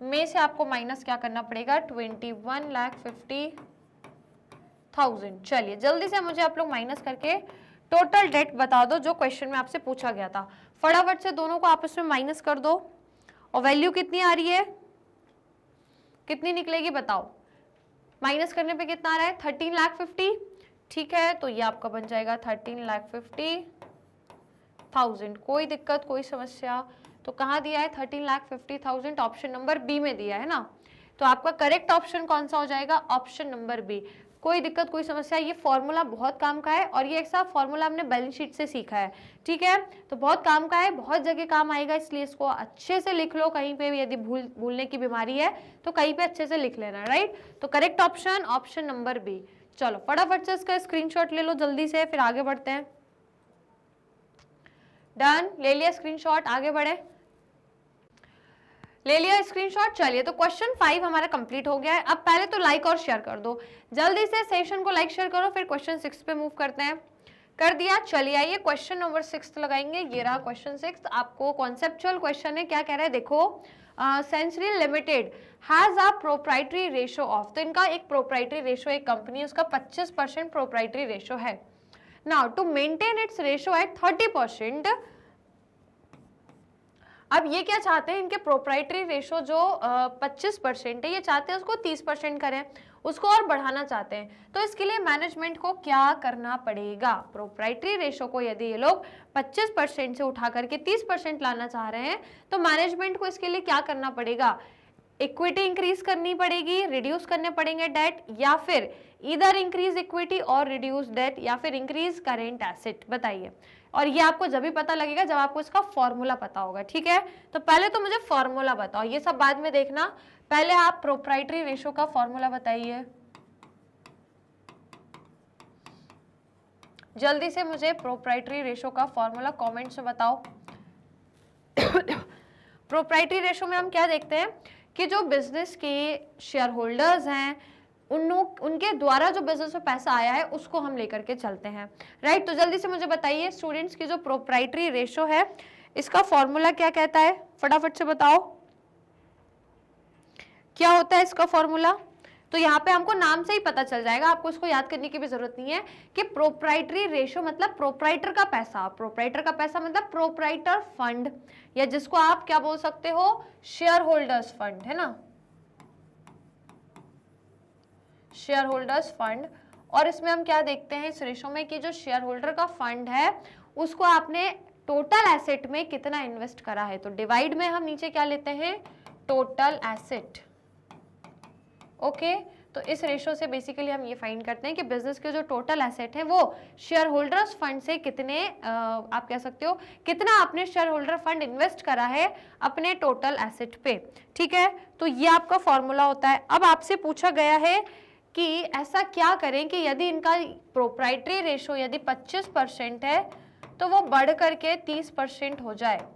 में से आपको माइनस क्या करना पड़ेगा 21,50,000। चलिए जल्दी से मुझे आप लोग माइनस करके टोटल डेट बता दो जो क्वेश्चन में आपसे पूछा गया था, फटाफट से दोनों को आपस में माइनस कर दो और वैल्यू कितनी आ रही है, कितनी निकलेगी बताओ, माइनस करने पे कितना आ रहा है 13,50,000, ठीक है। तो ये आपका बन जाएगा 13,50,000, कोई दिक्कत कोई समस्या, तो कहाँ दिया है 13,50,000, ऑप्शन नंबर बी में दिया है ना। तो आपका करेक्ट ऑप्शन कौन सा हो जाएगा, ऑप्शन नंबर बी। कोई दिक्कत कोई समस्या, ये फॉर्मूला बहुत काम का है और ये एक सा फॉर्मूला हमने बैलेंस शीट से सीखा है, ठीक है। तो बहुत काम का है, बहुत जगह काम आएगा, इसलिए इसको अच्छे से लिख लो, कहीं पे भी यदि भूलने की बीमारी है तो कहीं पे अच्छे से लिख लेना, राइट। तो correct option option number B. चलो फटाफट से इसका स्क्रीनशॉट ले लो जल्दी से, फिर आगे बढ़ते हैं। डन, ले लिया स्क्रीनशॉट, आगे बढ़े, ले लिया स्क्रीनशॉट। चलिए तो क्वेश्चन 5 हमारा कंप्लीट हो गया है। अब पहले तो लाइक और शेयर कर दो, जल्दी से सेशन को लाइक शेयर करो, फिर क्वेश्चन 6 पे मूव करते हैं। कर दिया, चलिए आइए क्वेश्चन नंबर 6 लगाएंगे। ये रहा क्वेश्चन 6, आपको कॉन्सेप्चुअल क्वेश्चन है, क्या कह रहा है देखो, century limited has a proprietary ratio of, तो इनका एक प्रोप्राइटरी रेशो, एक कंपनी उसका 25% प्रोप्राइटरी रेशो है। Now to maintain its ratio at 30%, अब ये क्या चाहते हैं, इनके प्रोप्राइटरी रेशो जो 25% है, ये चाहते हैं उसको 30% करें, उसको और बढ़ाना चाहते हैं। तो इसके लिए मैनेजमेंट को क्या करना पड़ेगा, प्रोप्राइटरी रेशो को यदि ये लोग 25% से उठा करके 30% लाना चाह रहे हैं तो मैनेजमेंट को इसके लिए क्या करना पड़ेगा, इक्विटी इंक्रीज करनी पड़ेगी, रिड्यूस करने पड़ेंगे डेट, या फिर इधर इंक्रीज इक्विटी और रिड्यूस डेट, या फिर इंक्रीज करेंट एसेट, बताइए। और ये आपको जब भी पता लगेगा जब आपको इसका फॉर्मूला पता होगा, ठीक है। तो पहले तो मुझे फॉर्मूला बताओ, ये सब बाद में देखना, पहले आप प्रोप्राइटरी रेशो का फॉर्मूला बताइए जल्दी से, मुझे प्रोप्राइटरी रेशो का फॉर्मूला कमेंट्स में बताओ। प्रोप्राइटरी रेशो में हम क्या देखते हैं कि जो बिजनेस के शेयर होल्डर्स हैं उनके द्वारा जो बिजनेस में पैसा आया है उसको हम लेकर के चलते हैं, राइट। तो जल्दी से मुझे बताइए स्टूडेंट्स की जो प्रोप्राइटरी रेशो है इसका फॉर्मूला क्या कहता है, फटाफट से बताओ क्या होता है इसका फॉर्मूला। तो यहाँ पे हमको नाम से ही पता चल जाएगा, आपको इसको याद करने की भी जरूरत नहीं है कि प्रोप्राइटरी रेशो मतलब प्रोप्राइटर का पैसा, प्रोप्राइटर का पैसा मतलब प्रोप्राइटर फंड, या जिसको आप क्या बोल सकते हो, शेयर होल्डर्स फंड, है ना, शेयर होल्डर्स फंड। और इसमें हम क्या देखते हैं इस रेशो में कि जो शेयर होल्डर का फंड है उसको आपने टोटल एसेट में कितना इन्वेस्ट करा है, तो डिवाइड में हम नीचे क्या लेते हैं, टोटल एसेट, ओके। तो इस रेशो से बेसिकली हम ये फाइंड करते हैं कि बिजनेस के जो टोटल एसेट है वो शेयर होल्डर्स फंड से कितने आप कह सकते हो कितना आपने शेयर होल्डर फंड इन्वेस्ट करा है अपने टोटल एसेट पे, ठीक है। तो ये आपका फॉर्मूला होता है। अब आपसे पूछा गया है कि ऐसा क्या करें कि यदि इनका प्रोप्राइटरी रेशो यदि 25% है तो वो बढ़ करके 30% हो जाए,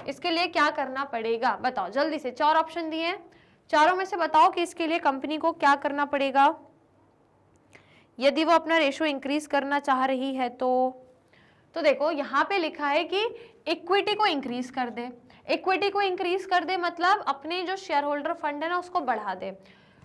इसके लिए क्या करना पड़ेगा, बताओ जल्दी से। 4 ऑप्शन दिए हैं, चारों में से बताओ कि इसके लिए कंपनी को क्या करना पड़ेगा यदि वो अपना रेशो इंक्रीज करना चाह रही है। तो देखो यहाँ पे लिखा है कि इक्विटी को इंक्रीज कर दे। इक्विटी को इंक्रीज कर दे मतलब अपने जो शेयर होल्डर फंड है ना उसको बढ़ा दे।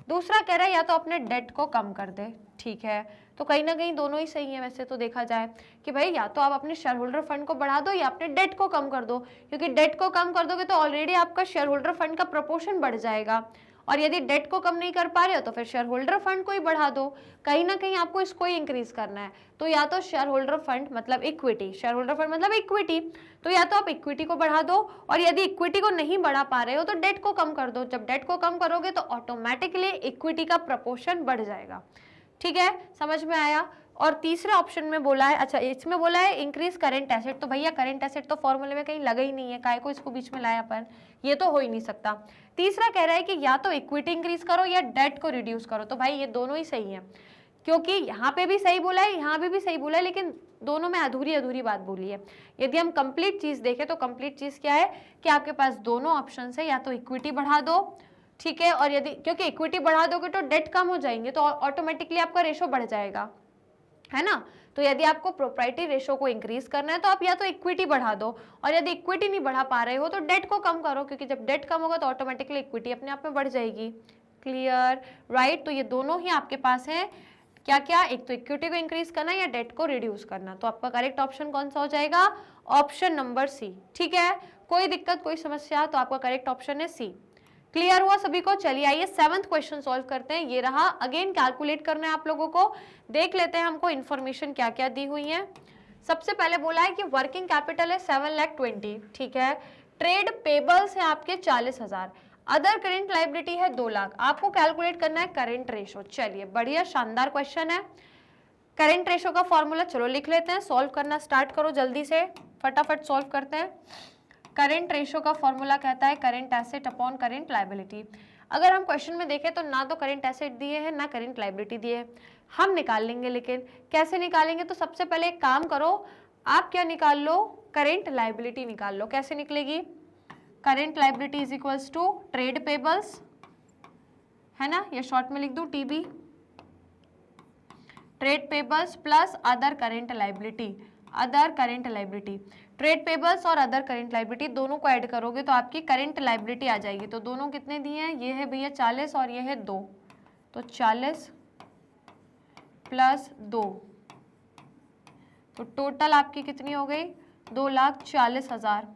दूसरा कह रहा है या तो अपने डेट को कम कर दे, ठीक है। तो कहीं ना कहीं दोनों ही सही है वैसे तो देखा जाए कि भाई या तो आप अपने शेयर होल्डर फंड को बढ़ा दो या अपने डेट को कम कर दो, क्योंकि डेट को कम कर दोगे तो ऑलरेडी आपका शेयर होल्डर फंड का प्रपोर्शन बढ़ जाएगा, और यदि डेट को कम नहीं कर पा रहे हो तो फिर शेयर होल्डर फंड को ही बढ़ा दो। कहीं ना कहीं आपको इसको ही इंक्रीज करना है। तो या तो शेयर होल्डर फंड मतलब इक्विटी, शेयर होल्डर फंड मतलब इक्विटी, तो या तो आप इक्विटी को बढ़ा दो, और यदि इक्विटी को नहीं बढ़ा पा रहे हो तो डेट को कम कर दो। जब डेट को कम करोगे तो ऑटोमेटिकली इक्विटी का प्रपोर्शन बढ़ जाएगा, ठीक है, समझ में आया। और तीसरे ऑप्शन में बोला है, अच्छा इसमें बोला है इंक्रीज करेंट एसेट, तो भैया करेंट एसेट तो फॉर्मूले में कहीं लगा ही नहीं है, काहे को इसको बीच में लाया अपन, ये तो हो ही नहीं सकता। तीसरा कह रहा है कि या तो इक्विटी इंक्रीज करो या डेट को रिड्यूस करो, तो भाई ये दोनों ही सही है, क्योंकि यहाँ पे भी सही बोला है यहाँ पे भी सही बोला है, लेकिन दोनों में अधूरी अधूरी बात बोली है। यदि हम कंप्लीट चीज देखें तो कंप्लीट चीज क्या है कि आपके पास दोनों ऑप्शन है, या तो इक्विटी बढ़ा दो, ठीक है, और यदि क्योंकि इक्विटी बढ़ा दोगे तो डेट कम हो जाएंगे तो ऑटोमेटिकली आपका रेशो बढ़ जाएगा, है ना। तो यदि आपको प्रोप्राइटरी रेशो को इंक्रीज करना है तो आप या तो इक्विटी बढ़ा दो, और यदि इक्विटी नहीं बढ़ा पा रहे हो तो डेट को कम करो, क्योंकि जब डेट कम होगा तो ऑटोमेटिकली इक्विटी अपने आप में बढ़ जाएगी। Clear, right. तो ये दोनों ही आपके पास है, क्या क्या, एक तो इक्विटी को इंक्रीज करना या डेट को रिड्यूस करना। तो आपका करेक्ट ऑप्शन कौन सा हो जाएगा, ऑप्शन नंबर सी, ठीक है। कोई दिक्कत कोई समस्या, तो आपका करेक्ट ऑप्शन है सी। क्लियर हुआ सभी को। चलिए आइए 7th क्वेश्चन सॉल्व करते हैं। ये रहा, अगेन कैलकुलेट करना है आप लोगों को। देख लेते हैं हमको इन्फॉर्मेशन क्या क्या दी हुई है। सबसे पहले बोला है कि वर्किंग कैपिटल है 7,20,000, ठीक है। ट्रेड पेबल्स है आपके 40,000, अदर करेंट लाइबिलिटी है 2 लाख। आपको कैलकुलेट करना है करेंट रेशो। चलिए बढ़िया शानदार क्वेश्चन है। करेंट रेशो का फॉर्मूला चलो लिख लेते हैं, सॉल्व करना स्टार्ट करो जल्दी से, फटाफट सॉल्व करते हैं। करेंट रेशो का फॉर्मूला कहता है current asset upon current liability. अगर हम क्वेश्चन में देखें तो ना तो करेंट एसेट दिए हैं ना करेंट लायबिलिटी दिए है, हम निकाल लेंगे, लेकिन कैसे निकालेंगे। तो सबसे पहले एक काम करो, आप क्या निकाल लो, करेंट लायबिलिटी निकाल लो। कैसे निकलेगी, current liability is equals to trade payables, है ना, या शॉर्ट में लिख दूं TB, trade payables plus other current liability, other current liability. Trade payables और अदर करेंट लायबिलिटी दोनों को ऐड करोगे तो आपकी करेंट लायबिलिटी आ जाएगी। तो दोनों कितने दिए हैं, ये है भैया 40 और ये है 2, तो 40 प्लस 2, तो टोटल आपकी कितनी हो गई, 2,40,000।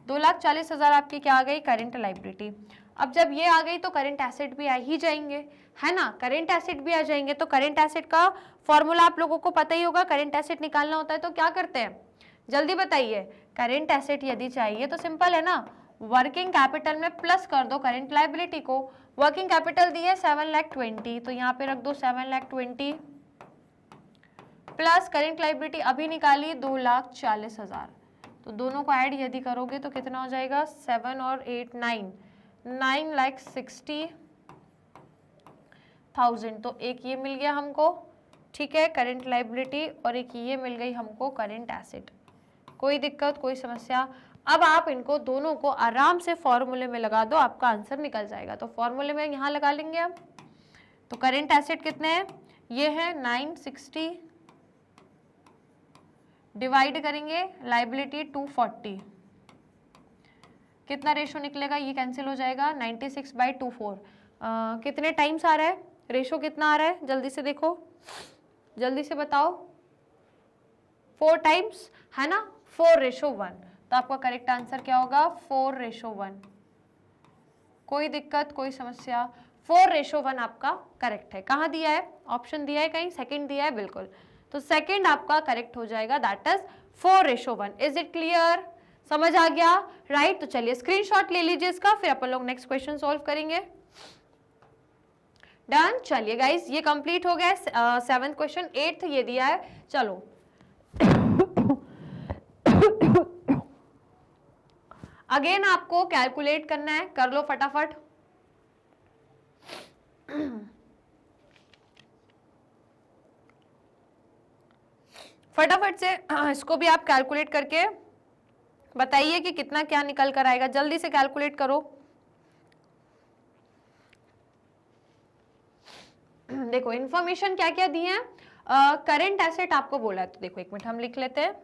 2,40,000 आपकी क्या आ गई, करेंट लायबिलिटी। अब जब ये आ गई तो करेंट एसेट भी आ ही जाएंगे, है ना, करेंट एसेट भी आ जाएंगे। तो करेंट एसेट का फॉर्मूला आप लोगों को पता ही होगा, करेंट एसेट निकालना होता है तो क्या करते हैं, जल्दी बताइए। करेंट एसेट यदि चाहिए तो सिंपल है ना, वर्किंग कैपिटल में प्लस कर दो करेंट लायबिलिटी को। वर्किंग कैपिटल दी है 7,20,000, तो यहाँ पे रख दो 7,20,000 प्लस करेंट लायबिलिटी अभी निकाली 2,40,000। तो दोनों को ऐड यदि करोगे तो कितना हो जाएगा, 7 और 8 9,60,000। तो एक ये मिल गया हमको, ठीक है, करेंट लायबिलिटी, और एक ये मिल गई हमको करेंट एसेट। कोई दिक्कत कोई समस्या। अब आप इनको दोनों को आराम से फॉर्मूले में लगा दो, आपका आंसर निकल जाएगा। तो फॉर्मूले में यहाँ लगा लेंगे अब। तो करेंट एसेट कितने हैं, ये है 960, डिवाइड करेंगे लायबिलिटी 240, कितना रेशो निकलेगा, ये कैंसिल हो जाएगा, 96/24। कितने टाइम्स आ रहा है, रेशो कितना आ रहा है, जल्दी से देखो, जल्दी से बताओ, 4 टाइम्स, है ना, 4:1। तो आपका करेक्ट आंसर क्या होगा, 4:1। कोई दिक्कत कोई समस्या, 4:1 आपका करेक्ट है। कहाँ दिया है, ऑप्शन दिया है कहीं, सेकंड दिया है, बिल्कुल। तो सेकंड आपका करेक्ट हो जाएगा, that is 4:1। Is it clear, समझ आ गया, राइट। तो चलिए स्क्रीनशॉट ले लीजिए इसका, फिर अपन लोग नेक्स्ट क्वेश्चन सॉल्व करेंगे। डन। चलिए गाइस ये कंप्लीट हो गया 7th क्वेश्चन। 8th ये दिया है, चलो अगेन आपको कैलकुलेट करना है, कर लो फटाफट। फटाफट से इसको भी आप कैलकुलेट करके बताइए कि कितना क्या निकल कर आएगा, जल्दी से कैलकुलेट करो। देखो इन्फॉर्मेशन क्या क्या दी है। करंट एसेट आपको बोला है, तो देखो एक मिनट हम लिख लेते हैं।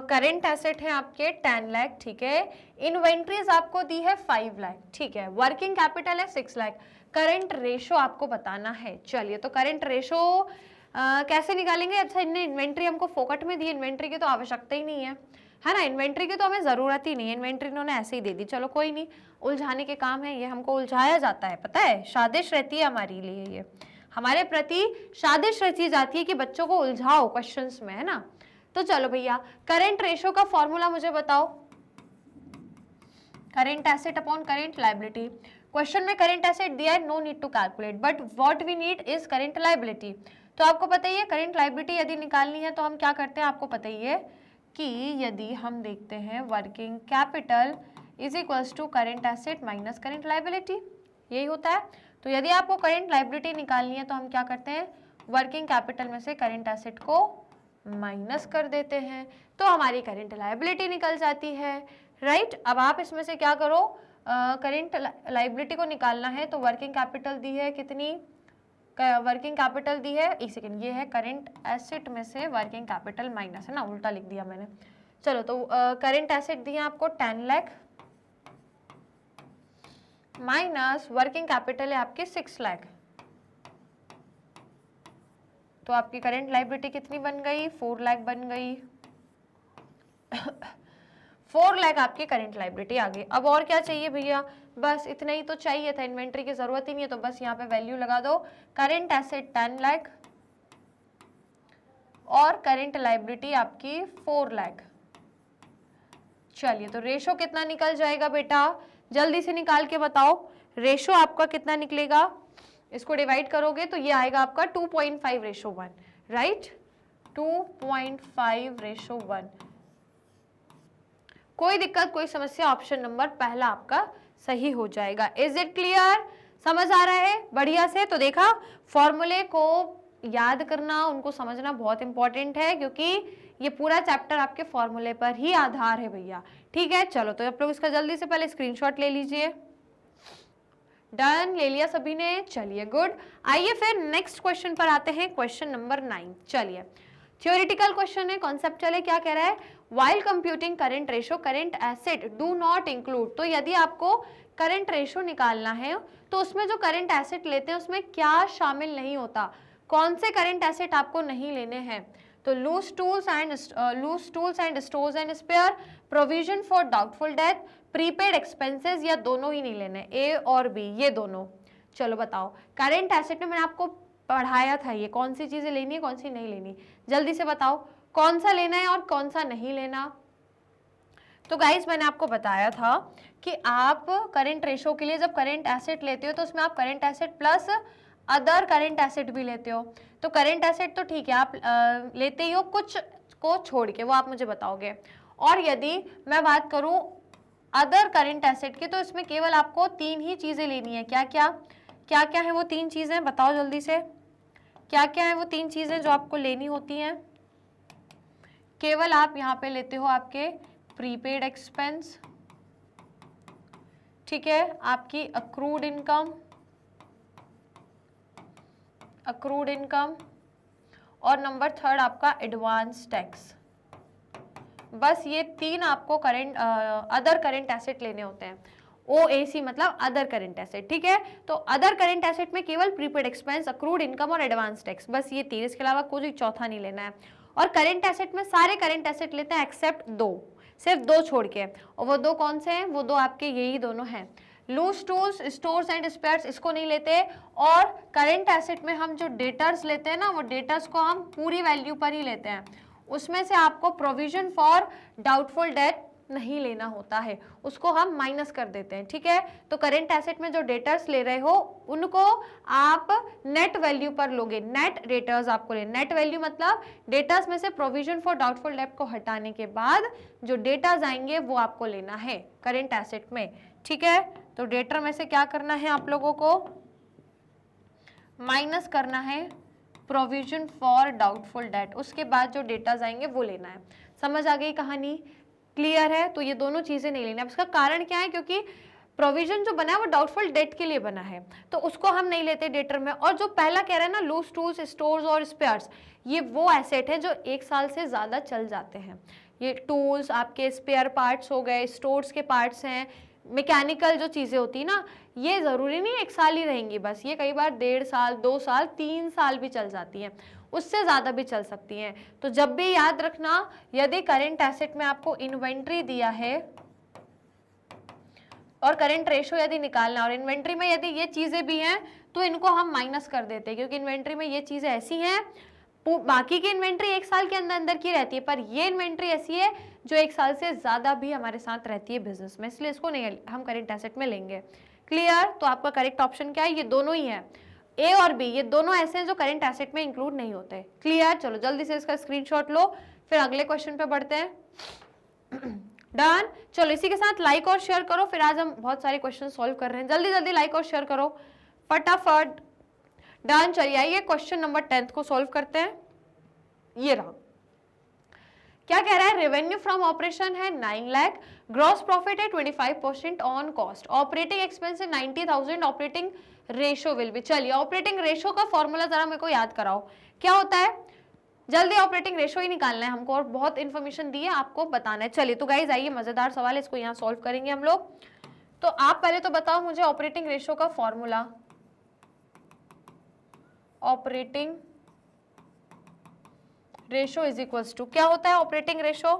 करंट एसेट है आपके 10 लाख, ठीक है। इन्वेंट्रीज आपको दी है 5 लाख, ठीक है। वर्किंग कैपिटल है 6 लाख। करंट रेशो आपको बताना है। चलिए तो करंट रेशो कैसे निकालेंगे। अच्छा इनने इन्वेंट्री हमको फोकट में दी, इन्वेंट्री की तो आवश्यकता ही नहीं है ना, इन्वेंट्री की तो हमें जरूरत ही नहीं है, इन्वेंट्री इन्होंने ऐसे ही दे दी। चलो कोई नहीं, उलझाने के काम है ये, हमको उलझाया जाता है, पता है, साजिश रहती है हमारे लिए, ये हमारे प्रति साजिश रची जाती है कि बच्चों को उलझाओ क्वेश्चंस में, है ना। तो चलो भैया करंट रेशो का फॉर्मूला मुझे बताओ। Current asset upon current liability. Question में करंट एसेट दिया है, no need to calculate, but what we need is current liability. तो आपको पता ही है करंट लायबिलिटी यदि निकालनी है तो हम क्या करते हैं, आपको पता ही है कि यदि हम देखते हैं working capital is equals to current asset minus current liability, यही होता है। तो यदि आपको करंट लायबिलिटी निकालनी है तो हम क्या करते हैं, वर्किंग कैपिटल में से करंट एसेट को माइनस कर देते हैं, तो हमारी करंट लायबिलिटी निकल जाती है, राइट। अब आप इसमें से क्या करो, करंट लायबिलिटी को निकालना है तो वर्किंग कैपिटल दी है कितनी, वर्किंग कैपिटल दी है, एक सेकेंड, ये है करंट एसेट में से वर्किंग कैपिटल माइनस, है ना, उल्टा लिख दिया मैंने। चलो तो करंट एसेट दी है आपको 10 लाख माइनस वर्किंग कैपिटल है आपके 6 लाख, तो आपकी करंट लायबिलिटी कितनी बन गई, 4 लाख बन गई। 4 लाख आपकी करंट लायबिलिटी आ गई। अब और क्या चाहिए भैया, बस इतना ही तो चाहिए था, इन्वेंट्री की जरूरत ही नहीं है, तो बस यहाँ पे वैल्यू लगा दो, करंट एसेट 10 लाख और करंट लायबिलिटी आपकी 4 लाख। चलिए तो रेशो कितना निकल जाएगा बेटा, जल्दी से निकाल के बताओ, रेशो आपका कितना निकलेगा। इसको डिवाइड करोगे तो ये आएगा आपका 2.5 रेशो 1, राइट, 2.5 रेशो 1। कोई दिक्कत कोई समस्या, ऑप्शन नंबर पहला आपका सही हो जाएगा। इज इट क्लियर, समझ आ रहा है बढ़िया से। तो देखा, फॉर्मूले को याद करना, उनको समझना बहुत इंपॉर्टेंट है, क्योंकि ये पूरा चैप्टर आपके फॉर्मूले पर ही आधार है भैया, ठीक है। चलो तो आप लोग इसका जल्दी से पहले स्क्रीनशॉट ले लीजिए। डन, ले लिया सभी ने, चलिए गुड। आइए फिर नेक्स्ट क्वेश्चन पर आते हैं, क्वेश्चन नंबर 9। चलिए थ्योरेटिकल क्वेश्चन है, कॉन्सेप्चुअल है। क्या कह रहा है, while computing current ratio current asset do not include. तो यदि आपको करंट रेशो निकालना है तो उसमें जो करंट एसेट लेते हैं उसमें क्या शामिल नहीं होता, कौन से करंट एसेट आपको नहीं लेने हैं। तो loose tools and stores and spare, provision for doubtful debt, prepaid expenses, या दोनों ही नहीं लेने, ए और बी, ये दोनों। चलो बताओ, करंट एसेट में मैंने आपको पढ़ाया था ये कौन सी चीजें लेनी है कौन सी नहीं लेनी, जल्दी से बताओ कौन सा लेना है और कौन सा नहीं लेना। तो गाइस मैंने आपको बताया था कि आप करंट रेशो के लिए जब करंट एसेट लेते हो तो उसमें आप current asset plus other current asset भी लेते हो। तो करंट एसेट तो ठीक है आप लेते ही हो, कुछ को छोड़ के, वो आप मुझे बताओगे। और यदि मैं बात करूं अदर करंट एसेट की, तो इसमें केवल आपको 3 ही चीजें लेनी है। क्या क्या है वो 3 चीजें, बताओ जल्दी से, क्या क्या है वो 3 चीजें जो आपको लेनी होती हैं। केवल आप यहाँ पे लेते हो आपके प्रीपेड एक्सपेंस, ठीक है, आपकी अक्रूड इनकम, और नंबर 3 आपका एडवांस टैक्स। बस ये 3 आपको करंट अदर करंट एसेट लेने होते हैं। OAC मतलब अदर करंट एसेट, ठीक है। तो अदर करंट एसेट में केवल प्रीपेड एक्सपेंस, अक्रूड इनकम और एडवांस टैक्स, बस ये 3, इसके अलावा कोई चौथा नहीं लेना है। और करंट एसेट में सारे करंट एसेट लेते हैं एक्सेप्ट 2, सिर्फ 2 छोड़ के, और वो 2 कौन से हैं, वो 2 आपके यही दोनों हैं, loose tools, stores and spares, इसको नहीं लेते। और करंट एसेट में हम जो डेटर्स लेते हैं ना, वो डेटर्स को हम पूरी वैल्यू पर ही लेते हैं। उसमें से आपको प्रोविजन फॉर डाउटफुल डेट नहीं लेना होता है, उसको हम माइनस कर देते हैं, ठीक है। तो करेंट एसेट में जो डेटर्स ले रहे हो उनको आप नेट वैल्यू पर लोगे, नेट डेटर्स आपको ले, नेट वैल्यू मतलब डेटर्स में से प्रोविजन फॉर डाउटफुल डेट को हटाने के बाद जो डेटर्स आएंगे वो आपको लेना है करेंट एसेट में, ठीक है। तो डेटर में से क्या करना है आप लोगों को, माइनस करना है प्रोविजन फॉर डाउटफुल डेट, उसके बाद जो डेटाज आएंगे वो लेना है। समझ आ गई कहानी, क्लियर है। तो ये दोनों चीजें नहीं लेना है। इसका कारण क्या है, क्योंकि प्रोविजन जो बना है वो डाउटफुल डेट के लिए बना है, तो उसको हम नहीं लेते डेटर में। और जो पहला कह रहा है ना, लूज टूल्स, स्टोर्स और स्पेयर्स, ये वो एसेट है जो 1 साल से ज्यादा चल जाते हैं। ये टूल्स आपके स्पेयर पार्ट्स हो गए, स्टोर्स के पार्ट्स हैं, मैकेनिकल जो चीजें होती है ना, ये जरूरी नहीं 1 साल ही रहेंगी बस, ये कई बार 1.5 साल, 2 साल, 3 साल भी चल जाती हैं, उससे ज्यादा भी चल सकती हैं। तो जब भी याद रखना, यदि करेंट एसेट में आपको इन्वेंट्री दिया है और करंट रेशो यदि निकालना, और इन्वेंट्री में यदि ये चीजें भी हैं तो इनको हम माइनस कर देते हैं, क्योंकि इन्वेंट्री में ये चीजें ऐसी हैं, बाकी की इन्वेंट्री 1 साल के अंदर अंदर की रहती है, पर ये इन्वेंट्री ऐसी है जो 1 साल से ज्यादा भी हमारे साथ रहती है बिजनेस में, इसलिए इसको नहीं हम करेंट एसेट में लेंगे। क्लियर। तो आपका करेक्ट ऑप्शन क्या है, ये दोनों ही है, ए और बी, ये दोनों ऐसे हैं जो करेंट एसेट में इंक्लूड नहीं होते। क्लियर। चलो जल्दी से इसका स्क्रीनशॉट लो, फिर अगले क्वेश्चन पे बढ़ते हैं। डन। चलो इसी के साथ लाइक और शेयर करो, फिर आज हम बहुत सारे क्वेश्चन सॉल्व कर रहे हैं, जल्दी जल्दी लाइक और शेयर करो फटाफट। डन। चलिए आइए क्वेश्चन नंबर 10 को सॉल्व करते हैं। ये रहा, क्या कह रहा है, रेवेन्यू फ्रॉम ऑपरेशन है 9 लाख, ग्रॉस प्रॉफिट है 25% ऑन कॉस्ट, ऑपरेटिंग एक्सपेंस है 90,000, ऑपरेटिंग रेशो विल बी। चलिए ऑपरेटिंग रेशो का फॉर्मूला जरा मेरे को याद कराओ, क्या होता है, जल्दी ऑपरेटिंग रेशो ही निकालना है हमको, और बहुत इंफॉर्मेशन दी है आपको बताना है। चलिए तो गाइज आइए, मजेदार सवाल है, इसको यहाँ सॉल्व करेंगे हम लोग। तो आप पहले तो बताओ मुझे ऑपरेटिंग रेशो का formula, operating ratio is equals to, क्या होता है ऑपरेटिंग रेशो,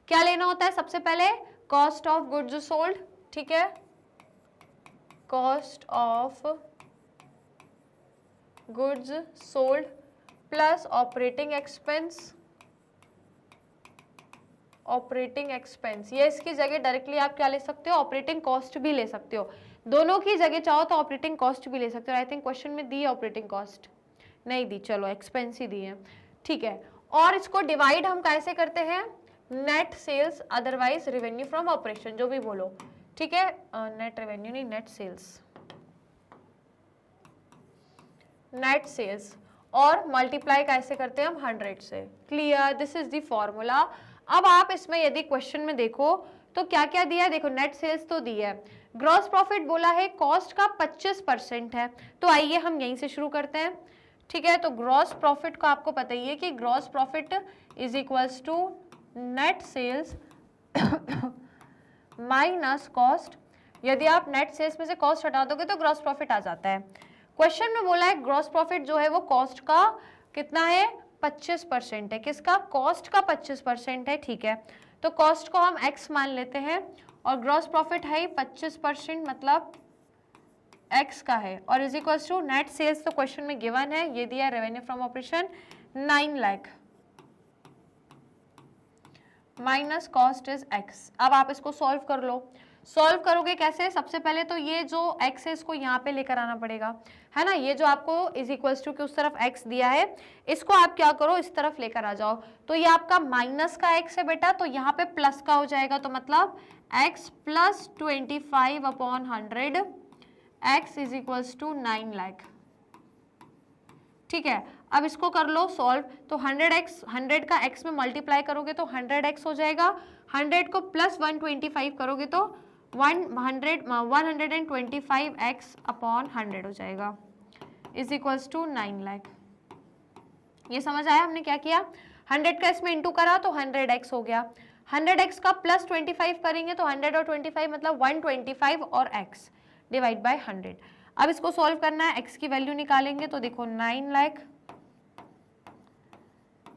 क्या लेना होता है, सबसे पहले कॉस्ट ऑफ गुड्स सोल्ड, ठीक है, cost of goods sold plus operating expense, operating expense, ये इसकी जगह डायरेक्टली आप क्या ले सकते हो, ऑपरेटिंग कॉस्ट भी ले सकते हो, दोनों की जगह चाहो तो ऑपरेटिंग कॉस्ट भी ले सकते हो। आई थिंक क्वेश्चन में दी है ऑपरेटिंग कॉस्ट, नहीं दी, चलो एक्सपेंस ही दी है, ठीक है। और इसको डिवाइड हम कैसे करते हैं, net sales otherwise revenue from operation, जो भी बोलो, ठीक है, नेट रेवेन्यू नहीं, नेट सेल्स, नेट सेल्स, और मल्टीप्लाई कैसे करते हैं हम 100 से। Clear, this is the formula. अब आप इसमें यदि क्वेश्चन में देखो तो क्या क्या दिया है, देखो नेट सेल्स तो दी है, ग्रॉस प्रॉफिट बोला है कॉस्ट का 25% है, तो आइए हम यहीं से शुरू करते हैं, ठीक है। तो ग्रॉस प्रॉफिट को आपको पता ही है कि gross profit is equals to net sales minus cost, यदि आप नेट सेल्स में से कॉस्ट हटा दोगे तो ग्रॉस प्रॉफिट आ जाता है। क्वेश्चन में बोला है ग्रॉस प्रॉफिट जो है वो कॉस्ट का कितना है, 25% है, किसका, कॉस्ट का 25% है, ठीक है। तो कॉस्ट को हम x मान लेते हैं, और ग्रॉस प्रॉफिट है 25%, मतलब x का है, और is equals to net sales, तो क्वेश्चन में गिवन है, ये दिया revenue from operation 9 lakh minus cost is x। अब आप इसको सॉल्व कर लो, सॉल्व करोगे कैसे, सबसे पहले तो ये जो x है इसको यहाँ पे लेकर आना पड़ेगा, है ना, ये जो आपको इज इक्वल्स टू के उस तरफ x दिया है, इसको आप क्या करो, इस तरफ लेकर आ जाओ, तो ये आपका माइनस का x है बेटा, तो यहाँ पे प्लस का हो जाएगा, तो मतलब x plus 25/100, x is equals to 9 lakh, ठीक है। अब इसको कर लो सॉल्व, तो 100 का x में मल्टीप्लाई करोगे तो 100x हो जाएगा, 100 को प्लस 125 करोगे तो 125x/100 हो जाएगा, इज इक्वल्स टू 9 लाख। ये समझ आया हमने क्या किया, 100 का इसमें इंटू करा तो 100x हो गया, 100x का प्लस 25 करेंगे तो 100 और 25 मतलब 125 और x डिवाइड बाय 100। अब इसको सॉल्व करना है, x की वैल्यू निकालेंगे तो देखो 9 लाख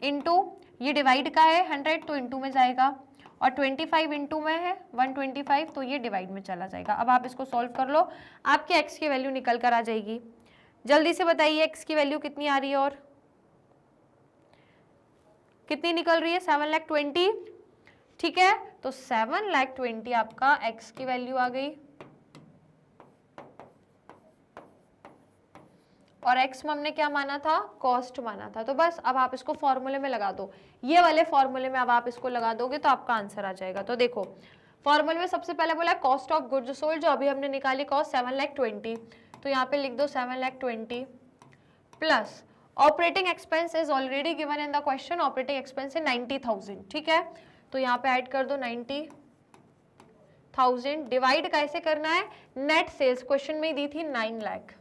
इंटू, ये डिवाइड का है 100 तो इंटू में जाएगा, और 25 इंटू में है 125 तो ये डिवाइड में चला जाएगा। अब आप इसको सॉल्व कर लो, आपके x की वैल्यू निकल कर आ जाएगी, जल्दी से बताइए x की वैल्यू कितनी आ रही है, और कितनी निकल रही है, 7,20,000, ठीक है, तो 7,20,000 आपका x की वैल्यू आ गई और x में हमने क्या माना था, कॉस्ट माना था। तो बस अब आप इसको फॉर्मूले में लगा दो, ये वाले फॉर्मूले में अब आप इसको लगा दोगे तो आपका आंसर आ जाएगा। तो देखो फॉर्मूले में सबसे पहले बोला कॉस्ट ऑफ गुड्स सोल्ड, जो अभी हमने निकाली कॉस्ट 7,20,000, तो यहाँ पे लिख दो 7,20,000 plus operating expense is already given in the question, operating expense है 90,000, ठीक है, तो यहाँ पे ऐड कर दो 90,000, डिवाइड कैसे करना है, नेट सेल्स क्वेश्चन में ही दी थी 9 lakh,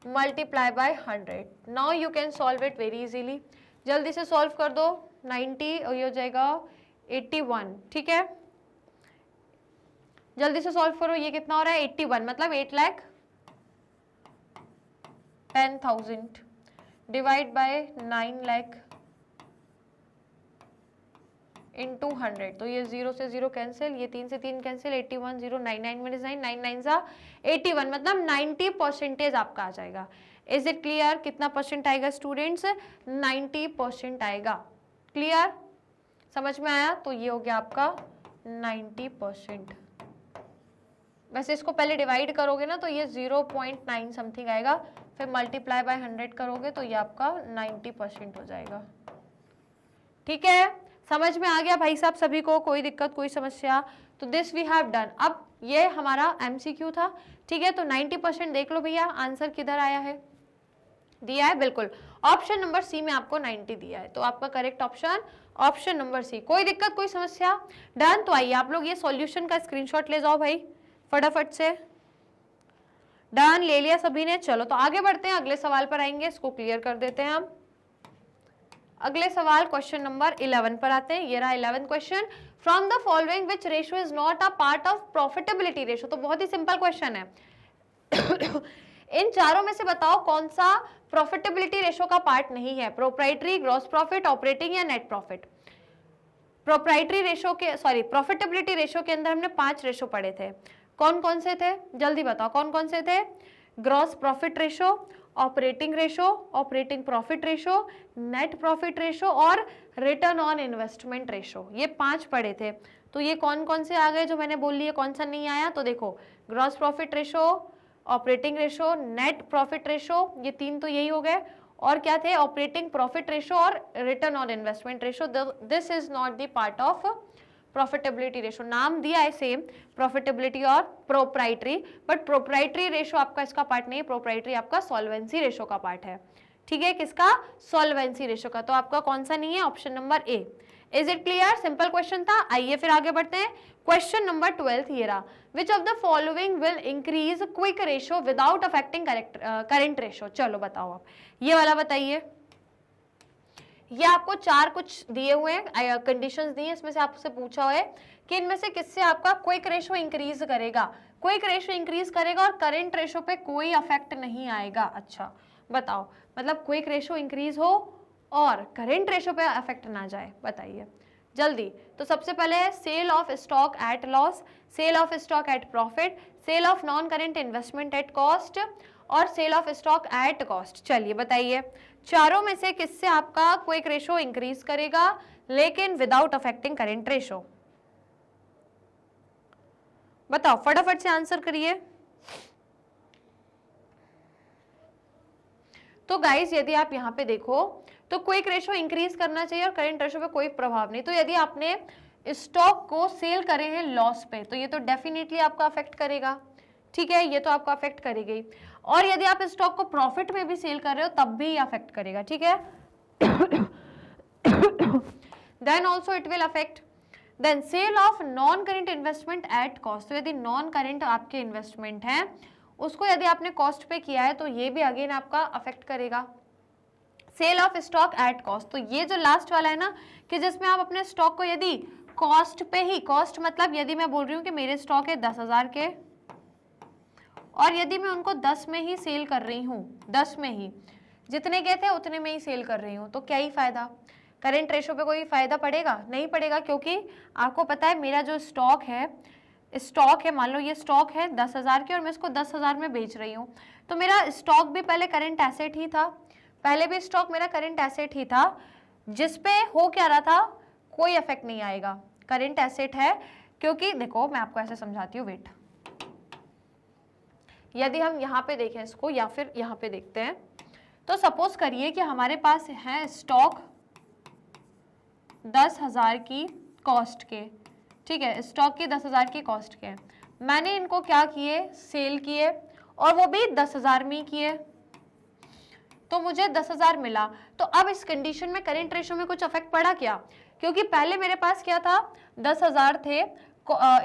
multiply by 100। Now you can solve it very easily, जल्दी से सॉल्व कर दो, 90 और ये हो जाएगा 81, ठीक है, जल्दी से सॉल्व करो, ये कितना हो रहा है 81, मतलब 8,10,000 डिवाइड बाय 9 लाख इंटू 100, तो ये 0 से 0 कैंसिल, ये 3 से 3 कैंसिल, 81 0 9 9 -9 9 9 सा 81, मतलब 90% आपका आ जाएगा। Is it clear? कितना परसेंट आएगा स्टूडेंट्स? 90% आएगा। क्लियर? समझ में आया? तो ये हो गया आपका 90%। वैसे इसको पहले डिवाइड करोगे ना तो ये 0.9 समथिंग आएगा, फिर मल्टीप्लाई बाय 100 करोगे तो ये आपका 90% हो जाएगा। ठीक है, समझ में आ गया भाई साहब सभी को? कोई दिक्कत, कोई समस्या? तो दिस वी हैव डन। अब ये हमारा एमसीक्यू था, ठीक है, तो 90% देख लो भैया, आंसर किधर आया है, दिया है बिल्कुल ऑप्शन नंबर सी में आपको 90 दिया है, तो आपका correct option option number C. कोई दिक्कत, कोई समस्या? डन। तो आइए आप लोग ये सॉल्यूशन का स्क्रीनशॉट ले जाओ भाई फटाफट से। डन, ले लिया सभी ने? चलो तो आगे बढ़ते हैं, अगले सवाल पर आएंगे, इसको क्लियर कर देते हैं हम। अगले सवाल क्वेश्चन नंबर 11 पर आते हैं। ये रहा 11th question, from the following which ratio is not a part of profitability ratio. तो बहुत ही सिंपल क्वेश्चन है। इन चारों में से बताओ कौन सा प्रॉफिटेबिलिटी रेशियो का पार्ट नहीं है, प्रोप्राइटरी, ग्रॉस प्रॉफिट, ऑपरेटिंग या नेट प्रॉफिट। प्रोप्राइटरी रेशियो के प्रॉफिटेबिलिटी रेशियो के अंदर हमने 5 रेशियो पढ़े थे, कौन कौन से थे जल्दी बताओ, कौन कौन से थे? Gross profit ratio, operating ratio, operating profit ratio, net profit ratio और रिटर्न ऑन इन्वेस्टमेंट रेशियो। ये 5 पढ़े थे, तो ये कौन कौन से आ गए जो मैंने बोल लिए, कौन सा नहीं आया? तो देखो gross profit ratio, operating ratio, net profit ratio, ये 3 तो यही हो गए, और क्या थे? ऑपरेटिंग प्रॉफिट रेशियो और return on investment ratio. This is not the part of profitability ratio. नाम दिया है सेम, प्रॉफिटेबिलिटी और प्रोप्राइटरी, बट प्रोप्राइटरी रेशियो आपका इसका पार्ट नहीं है, प्रोप्राइटरी आपका सॉल्वेंसी रेशियो का पार्ट है। ठीक है, किसका? सॉल्वेंसी रेशियो का। तो आपका कौन सा नहीं है? Option number A. Is it clear? Simple question था। आइए फिर आगे बढ़ते हैं। क्वेश्चन नंबर 12 ये रहा, which of the following will increase quick ratio without affecting current ratio. चलो बताओ आप, ये वाला बताइए। ये आपको 4 कुछ दिए हुए हैं, कंडीशंस दी हैं, इसमें से आपसे पूछा हुआ है कि इनमें से किससे आपका क्विक रेशियो इंक्रीज करेगा। क्विक रेशियो इंक्रीज करेगा और करेंट रेशियो पे कोई अफेक्ट नहीं आएगा। अच्छा बताओ, मतलब क्विक रेशियो इंक्रीज हो और करेंट रेशियो पे अफेक्ट ना जाए, बताइए जल्दी। तो सबसे पहले है sale of stock at loss, sale of stock at profit, sale of non current investment at cost और sale of stock at cost. चलिए बताइए, चारों में से किससे आपका क्विक रेशियो इंक्रीज करेगा लेकिन विदाउट अफेक्टिंग करेंट रेशियो? बताओ फटाफट से आंसर करिए। तो गाइस यदि आप यहाँ पे देखो तो क्विक रेशियो इंक्रीज करना चाहिए और करेंट रेशियो पे कोई प्रभाव नहीं। तो यदि आपने स्टॉक को सेल करे हैं लॉस पे तो ये तो डेफिनेटली आपका अफेक्ट करेगा। ठीक है, ये तो आपको अफेक्ट करेगी। और यदि आप स्टॉक को प्रॉफिट में भी सेल कर रहे हो तब भी अफेक्ट करेगा। ठीक है, then also it will affect. Then sale of non current investment at cost, तो यदि नॉन करेंट आपके इन्वेस्टमेंट है उसको यदि आपने कॉस्ट पे किया है तो ये भी अगेन आपका अफेक्ट करेगा। Sale of stock at cost, तो ये जो लास्ट वाला है ना कि जिसमें आप अपने स्टॉक को यदि कॉस्ट पे ही, कॉस्ट मतलब यदि मैं बोल रही हूँ कि मेरे स्टॉक है 10,000 के और यदि मैं उनको 10 में ही सेल कर रही हूँ, 10 में ही जितने के थे उतने में ही सेल कर रही हूँ, तो क्या ही फायदा? करेंट रेशियो पे कोई फायदा पड़ेगा? नहीं पड़ेगा, क्योंकि आपको पता है मेरा जो स्टॉक है, मान लो ये स्टॉक है 10,000 के और मैं इसको 10,000 में बेच रही हूँ, तो मेरा स्टॉक भी पहले करेंट एसेट ही था, पहले भी स्टॉक मेरा करेंट एसेट ही था, जिसपे हो क्या रहा था, कोई इफेक्ट नहीं आएगा, करंट एसेट है। क्योंकि देखो मैं आपको ऐसे समझाती हूँ, वेट, यदि हम यहाँ पे देखें इसको या फिर यहाँ पे देखते हैं, तो सपोज करिए कि हमारे पास है स्टॉक 10,000 की कॉस्ट के, ठीक है, स्टॉक की 10,000 की कॉस्ट के, मैंने इनको क्या किए, सेल किए, और वो भी 10,000 में किए, तो मुझे 10,000 मिला। तो अब इस कंडीशन में करंट रेशो में कुछ अफेक्ट पड़ा क्या? क्योंकि पहले मेरे पास क्या था, 10,000 थे,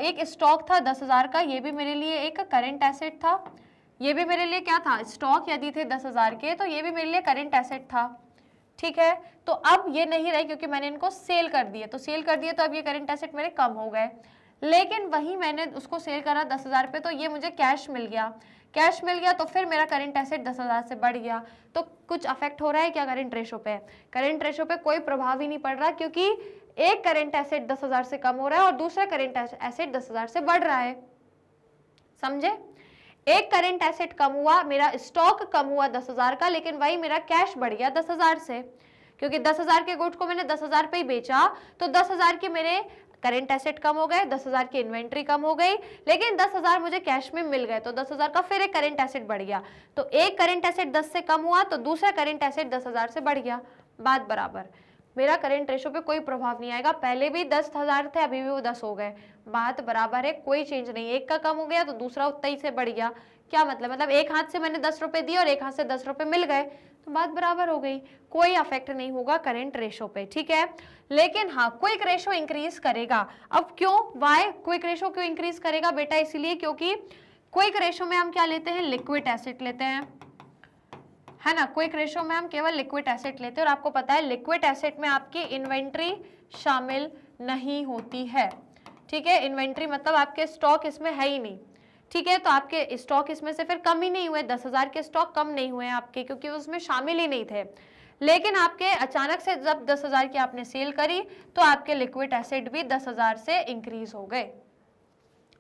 एक स्टॉक था 10,000 का, ये भी मेरे लिए एक करंट एसेट था, ये भी मेरे लिए क्या था, स्टॉक यदि थे 10,000 के, तो ये भी मेरे लिए करंट एसेट था, ठीक है। तो अब ये नहीं रहे क्योंकि मैंने इनको सेल कर दिए, तो सेल कर दिए तो अब ये करंट एसेट मेरे कम हो गए। लेकिन वही मैंने उसको सेल करा 10,000 पे, तो ये मुझे कैश मिल गया, कैश मिल गया, तो फिर मेरा करंट एसेट 10,000 से बढ़ गया। तो कुछ अफेक्ट हो रहा है क्या करंट रेशो पे? करंट रेशो पे कोई प्रभाव ही नहीं पड़ रहा, क्योंकि एक करंट एसेट 10,000 से कम हो रहा है और दूसरा करंट एसेट 10,000 से बढ़ रहा है, समझे? एक करंट एसेट कम हुआ, मेरा स्टॉक कम हुआ 10,000 का, लेकिन वही मेरा कैश बढ़ गया 10,000 से, क्योंकि 10,000 के गुड्स को मैंने 10,000 पे ही बेचा, तो 10,000 के मेरे करंट एसेट कम हो गए, 10,000 की इन्वेंट्री कम हो गई, लेकिन 10,000 मुझे कैश में मिल गए, तो 10,000 का फिर एक करंट एसेट बढ़ गया। तो एक करंट एसेट 10 से कम हुआ तो दूसरा करंट एसेट 10,000 से बढ़ गया, बात बराबर। मेरा करंट रेशो पे कोई प्रभाव नहीं आएगा, पहले भी 10,000 थे, अभी भी वो 10 हो गए, बात बराबर है, कोई चेंज नहीं। एक का कम हो गया तो दूसरा उतना ही से बढ़ गया। क्या मतलब एक हाथ से मैंने 10 रुपए दिए और एक हाथ से 10 रुपए मिल गए, तो बात बराबर हो गई, कोई अफेक्ट नहीं होगा करंट रेशो पे, ठीक है। लेकिन हाँ, क्विक रेशो इंक्रीज करेगा। अब क्यों, वाई क्विक रेशो क्यों इंक्रीज करेगा बेटा? इसलिए क्योंकि क्विक रेशो में हम क्या लेते हैं, लिक्विड एसेट लेते हैं, है ना। क्विक रेशो में हम केवल लिक्विड एसेट लेते हैं, और आपको पता है लिक्विड एसेट में आपकी इन्वेंट्री शामिल नहीं होती है, ठीक है। इन्वेंट्री मतलब आपके स्टॉक इसमें है ही नहीं, ठीक है। तो आपके स्टॉक इसमें से फिर कम ही नहीं हुए, 10,000 के स्टॉक कम नहीं हुए आपके, क्योंकि उसमें शामिल ही नहीं थे। लेकिन आपके अचानक से जब 10,000 की आपने सेल करी, तो आपके लिक्विड एसेट भी 10,000 से इंक्रीज हो गए,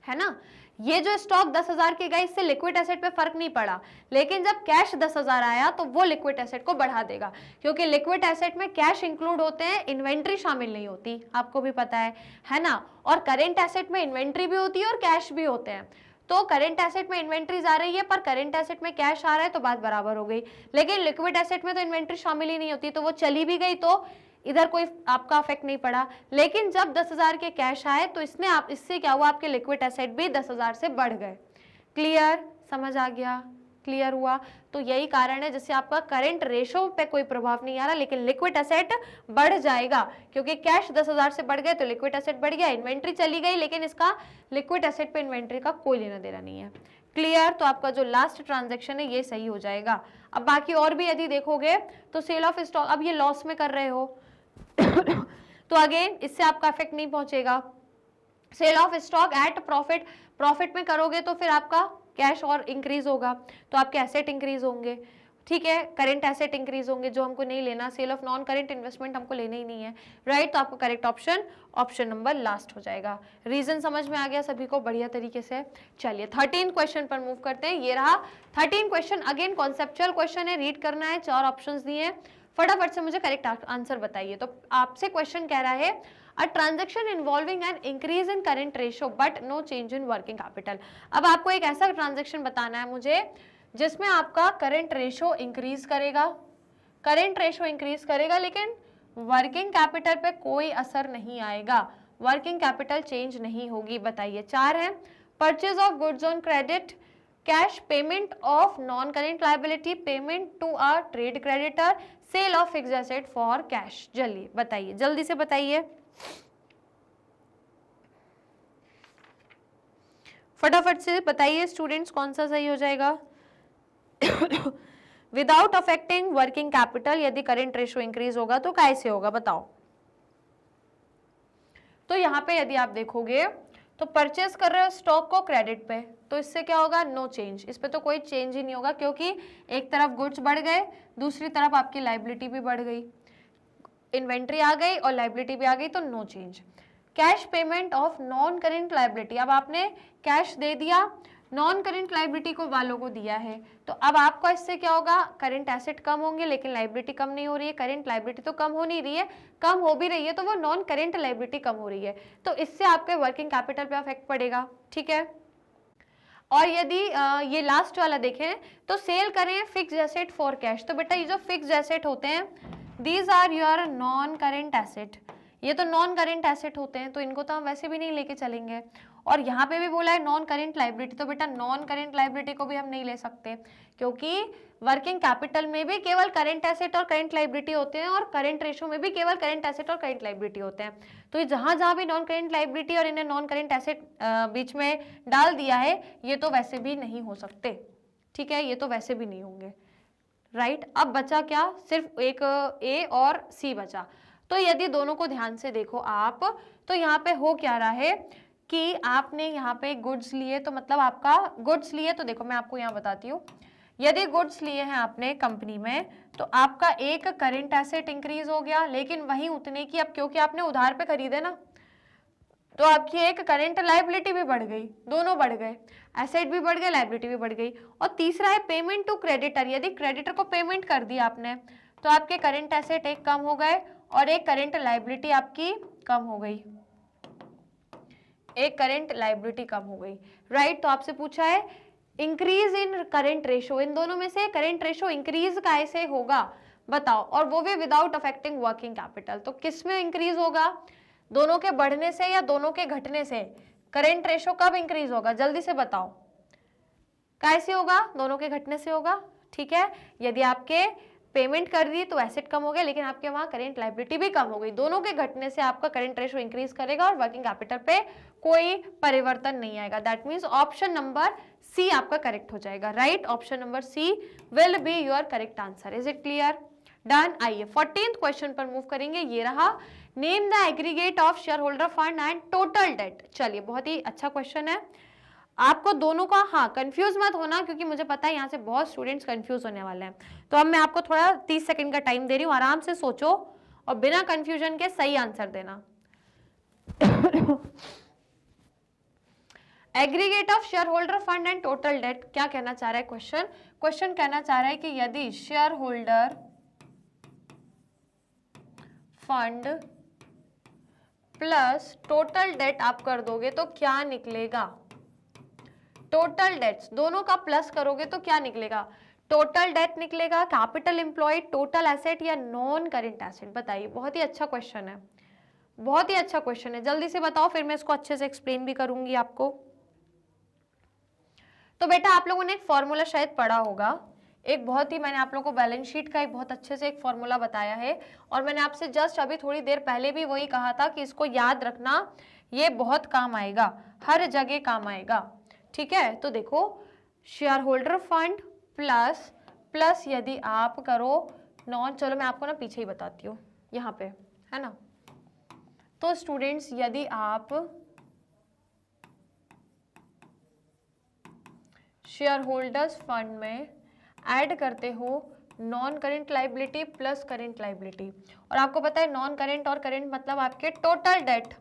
है ना। ये जो स्टॉक 10,000 के गए, इससे लिक्विड एसेट पे फर्क नहीं पड़ा, लेकिन जब कैश 10,000 आया तो वो लिक्विड एसेट को बढ़ा देगा, क्योंकि लिक्विड एसेट में कैश इंक्लूड होते हैं, इन्वेंट्री शामिल नहीं होती, आपको भी पता है ना। और करेंट एसेट में इन्वेंट्री भी होती है और कैश भी होते हैं। तो करंट एसेट में इन्वेंट्रीज आ रही है पर करंट एसेट में कैश आ रहा है, तो बात बराबर हो गई। लेकिन लिक्विड एसेट में तो इन्वेंट्री शामिल ही नहीं होती, तो वो चली भी गई तो इधर कोई आपका अफेक्ट नहीं पड़ा। लेकिन जब 10,000 के कैश आए तो इससे क्या हुआ, आपके लिक्विड एसेट भी 10,000 से बढ़ गए। क्लियर, समझ आ गया, क्लियर हुआ? तो यही कारण है जिससे आपका करंट रेशो पे कोई प्रभाव नहीं आ रहा, लेकिन लिक्विड एसेट बढ़ जाएगा, क्योंकि कैश 10,000 से बढ़ गए तो लिक्विड एसेट बढ़ गया, इन्वेंट्री चली गई, लेकिन इसका लिक्विड एसेट पे इन्वेंट्री का कोई लेना देना नहीं है। क्लियर? तो आपका जो लास्ट ट्रांजेक्शन है ये सही हो जाएगा। अब बाकी और भी यदि देखोगे तो सेल ऑफ स्टॉक, अब ये लॉस में कर रहे हो तो अगेन इससे आपका इफेक्ट नहीं पहुंचेगा। Sale of stock at profit, profit में करोगे तो फिर आपका कैश और इंक्रीज होगा, तो आपके एसेट इंक्रीज होंगे, ठीक है। करंट एसेट इंक्रीज होंगे, जो हमको नहीं लेना। Sale of non current investment हमको लेना ही नहीं है, राइट। तो आपको करेक्ट ऑप्शन नंबर लास्ट हो जाएगा। रीजन समझ में आ गया सभी को बढ़िया तरीके से? चलिए 13 क्वेश्चन पर मूव करते हैं। ये रहा 13 क्वेश्चन, अगेन कॉन्सेप्चुअल क्वेश्चन है, रीड करना है, 4 ऑप्शंस दिए हैं, फटाफट से मुझे करेक्ट आंसर बताइए। तो आपसे क्वेश्चन कह रहा है a transaction involving an increase in current ratio but no change in working capital. अब आपको एक ऐसा ट्रांजैक्शन बताना है मुझे जिसमें आपका करंट रेशो इंक्रीज करेगा, करंट रेशो इंक्रीज करेगा, लेकिन वर्किंग कैपिटल पे कोई असर नहीं आएगा, वर्किंग कैपिटल चेंज नहीं होगी। बताइए। 4 है, purchase of goods on credit, cash payment of non current liability, payment to a trade creditor, sale of fixed asset for cash. जल्दी बताइए, जल्दी से बताइए, फटाफट से बताइए स्टूडेंट्स, कौन सा सही हो जाएगा? विदाउट अफेक्टिंग वर्किंग कैपिटल, यदि करंट रेशो इंक्रीज होगा तो कैसे होगा बताओ? तो यहाँ पे यदि आप देखोगे तो परचेस कर रहे हो स्टॉक को क्रेडिट पे, तो इससे क्या होगा? नो चेंज, इस पे तो कोई चेंज ही नहीं होगा, क्योंकि एक तरफ गुड्स बढ़ गए, दूसरी तरफ आपकी लायबिलिटी भी बढ़ गई, इन्वेंट्री आ गई और लायबिलिटी भी आ गई, तो no change. Cash payment of non current liability, अब आपने कैश दे दिया नॉन करेंट लाइबिलिटी को वालों को दिया है, तो अब आपका इससे क्या होगा, करंट एसेट कम होंगे लेकिन लाइबिलिटी कम नहीं हो रही है, करंट लाइबिलिटी तो कम हो नहीं रही है, कम हो भी रही है तो वो नॉन करेंट लाइबिलिटी कम हो रही है, तो इससे आपके वर्किंग कैपिटल पे अफेक्ट पड़ेगा, ठीक है। और यदि ये लास्ट वाला देखें तो सेल करें फिक्स्ड एसेट फॉर कैश, तो बेटा ये जो फिक्स्ड एसेट होते हैं these are your non current asset, ये तो नॉन करेंट एसेट होते हैं, तो इनको तो हम वैसे भी नहीं लेके चलेंगे। और यहाँ पे भी बोला है नॉन करेंट लाइबिलिटी, तो बेटा नॉन करेंट लाइबिलिटी को भी हम नहीं ले सकते, क्योंकि वर्किंग कैपिटल में भी केवल करेंट एसेट और करेंट लाइबिलिटी होते हैं और करेंट रेशो में भी केवल करेंट एसेट और करेंट लाइबिलिटी होते हैं। तो ये जहां जहां भी नॉन करेंट लाइबिलिटी और इन्हें नॉन करेंट एसेट बीच में डाल दिया है, ये तो वैसे भी नहीं हो सकते, ठीक है, ये तो वैसे भी नहीं होंगे, राइट। अब बचा क्या, सिर्फ एक ए और सी बचा। तो यदि दोनों को ध्यान से देखो आप, तो यहाँ पे हो क्या रहा है कि आपने यहाँ पे गुड्स लिए, तो मतलब आपका गुड्स लिए, तो देखो मैं आपको यहाँ बताती हूँ, यदि गुड्स लिए हैं आपने कंपनी में, तो आपका एक करंट एसेट इंक्रीज हो गया, लेकिन वहीं उतने की, अब क्योंकि आपने उधार पे खरीदे ना, तो आपकी एक करंट लाइबिलिटी भी बढ़ गई, दोनों बढ़ गए, एसेट भी बढ़ गए, लाइबिलिटी भी बढ़ गई। और तीसरा है पेमेंट टू क्रेडिटर, यदि क्रेडिटर को पेमेंट कर दिया आपने, तो आपके करंट एसेट एक कम हो गए और एक करंट लाइबिलिटी आपकी कम हो गई, एक करंट लाइबिलिटी कम हो गई, राइट। तो आपसे पूछा है इंक्रीज इन करंट रेशो, इन दोनों में से करंट रेशो इंक्रीज कैसे होगा बताओ, और वो भी विदाउट अफेक्टिंग वर्किंग कैपिटल, तो किस में इंक्रीज होगा, दोनों के बढ़ने से या दोनों के घटने से, करंट रेशो कब इंक्रीज होगा जल्दी से बताओ, कैसे होगा, दोनों के घटने से होगा, ठीक है। यदि आपके पेमेंट कर दी तो एसेट कम हो गया, लेकिन आपके वहां करंट लाइबिलिटी भी कम हो गई, दोनों के घटने से आपका करंट रेशो इंक्रीज करेगा और वर्किंग कैपिटल पे कोई परिवर्तन नहीं आएगा। That means option number C आपका करेक्ट हो जाएगा, right. Option number C will be your correct answer. Is it clear? Done. आइए 14th क्वेश्चन पर मूव करेंगे, ये रहा, name the aggregate of share holder fund and total debt. चलिए बहुत ही अच्छा क्वेश्चन है, आपको दोनों का, हाँ कंफ्यूज मत होना, क्योंकि मुझे पता है यहाँ से बहुत स्टूडेंट्स कंफ्यूज होने वाले हैं, तो अब मैं आपको थोड़ा 30 सेकंड का टाइम दे रही हूँ, आराम से सोचो और बिना कंफ्यूजन के सही आंसर देना। Aggregate of share holder fund and total date, क्या कहना चाह रहा है क्वेश्चन, क्वेश्चन कहना चाह रहा है कि यदि share holder fund plus total date आप कर दोगे तो क्या निकलेगा, टोटल डेट्स दोनों का प्लस करोगे तो क्या निकलेगा, टोटल डेट निकलेगा, कैपिटल एम्प्लॉयड, टोटल एसेट या नॉन करेंट एसेट, बताइए। बहुत ही अच्छा क्वेश्चन है, बहुत ही अच्छा क्वेश्चन है, जल्दी से बताओ, फिर मैं इसको अच्छे से एक्सप्लेन भी करूंगी आपको। तो बेटा आप लोगों ने एक फॉर्मूला शायद पढ़ा होगा, एक बहुत ही, मैंने आप लोगों को बैलेंस शीट का एक बहुत अच्छे से एक फॉर्मूला बताया है, और मैंने आपसे जस्ट अभी थोड़ी देर पहले भी वही कहा था कि इसको याद रखना, ये बहुत काम आएगा, हर जगह काम आएगा, ठीक है। तो देखो share holder fund plus plus यदि आप करो नॉन, चलो मैं आपको ना पीछे ही बताती हूँ, यहाँ पे है ना। तो स्टूडेंट्स यदि आप शेयर होल्डर्स फंड में ऐड करते हो non current liability plus current liability, और आपको पता है नॉन करेंट और करेंट मतलब आपके टोटल डेट,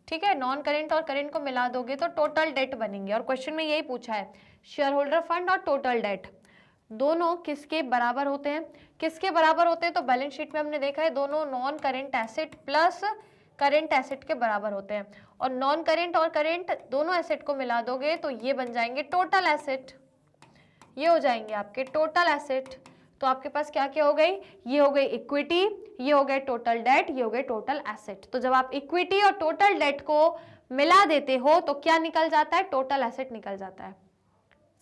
ठीक है, नॉन करेंट और करेंट को मिला दोगे तो टोटल डेट बनेंगे, और क्वेश्चन में यही पूछा है शेयर होल्डर फंड और टोटल डेट दोनों किसके बराबर होते हैं, किसके बराबर होते हैं, तो बैलेंस शीट में हमने देखा है दोनों non current asset plus current asset के बराबर होते हैं, और नॉन करेंट और करेंट दोनों एसेट को मिला दोगे तो ये बन जाएंगे टोटल एसेट, ये हो जाएंगे आपके टोटल एसेट। तो आपके पास क्या क्या हो गई, ये हो गई इक्विटी, ये हो गए टोटल डेट, ये हो गए टोटल एसेट। तो जब आप इक्विटी और टोटल डेट को मिला देते हो तो क्या निकल जाता है, टोटल एसेट निकल जाता है,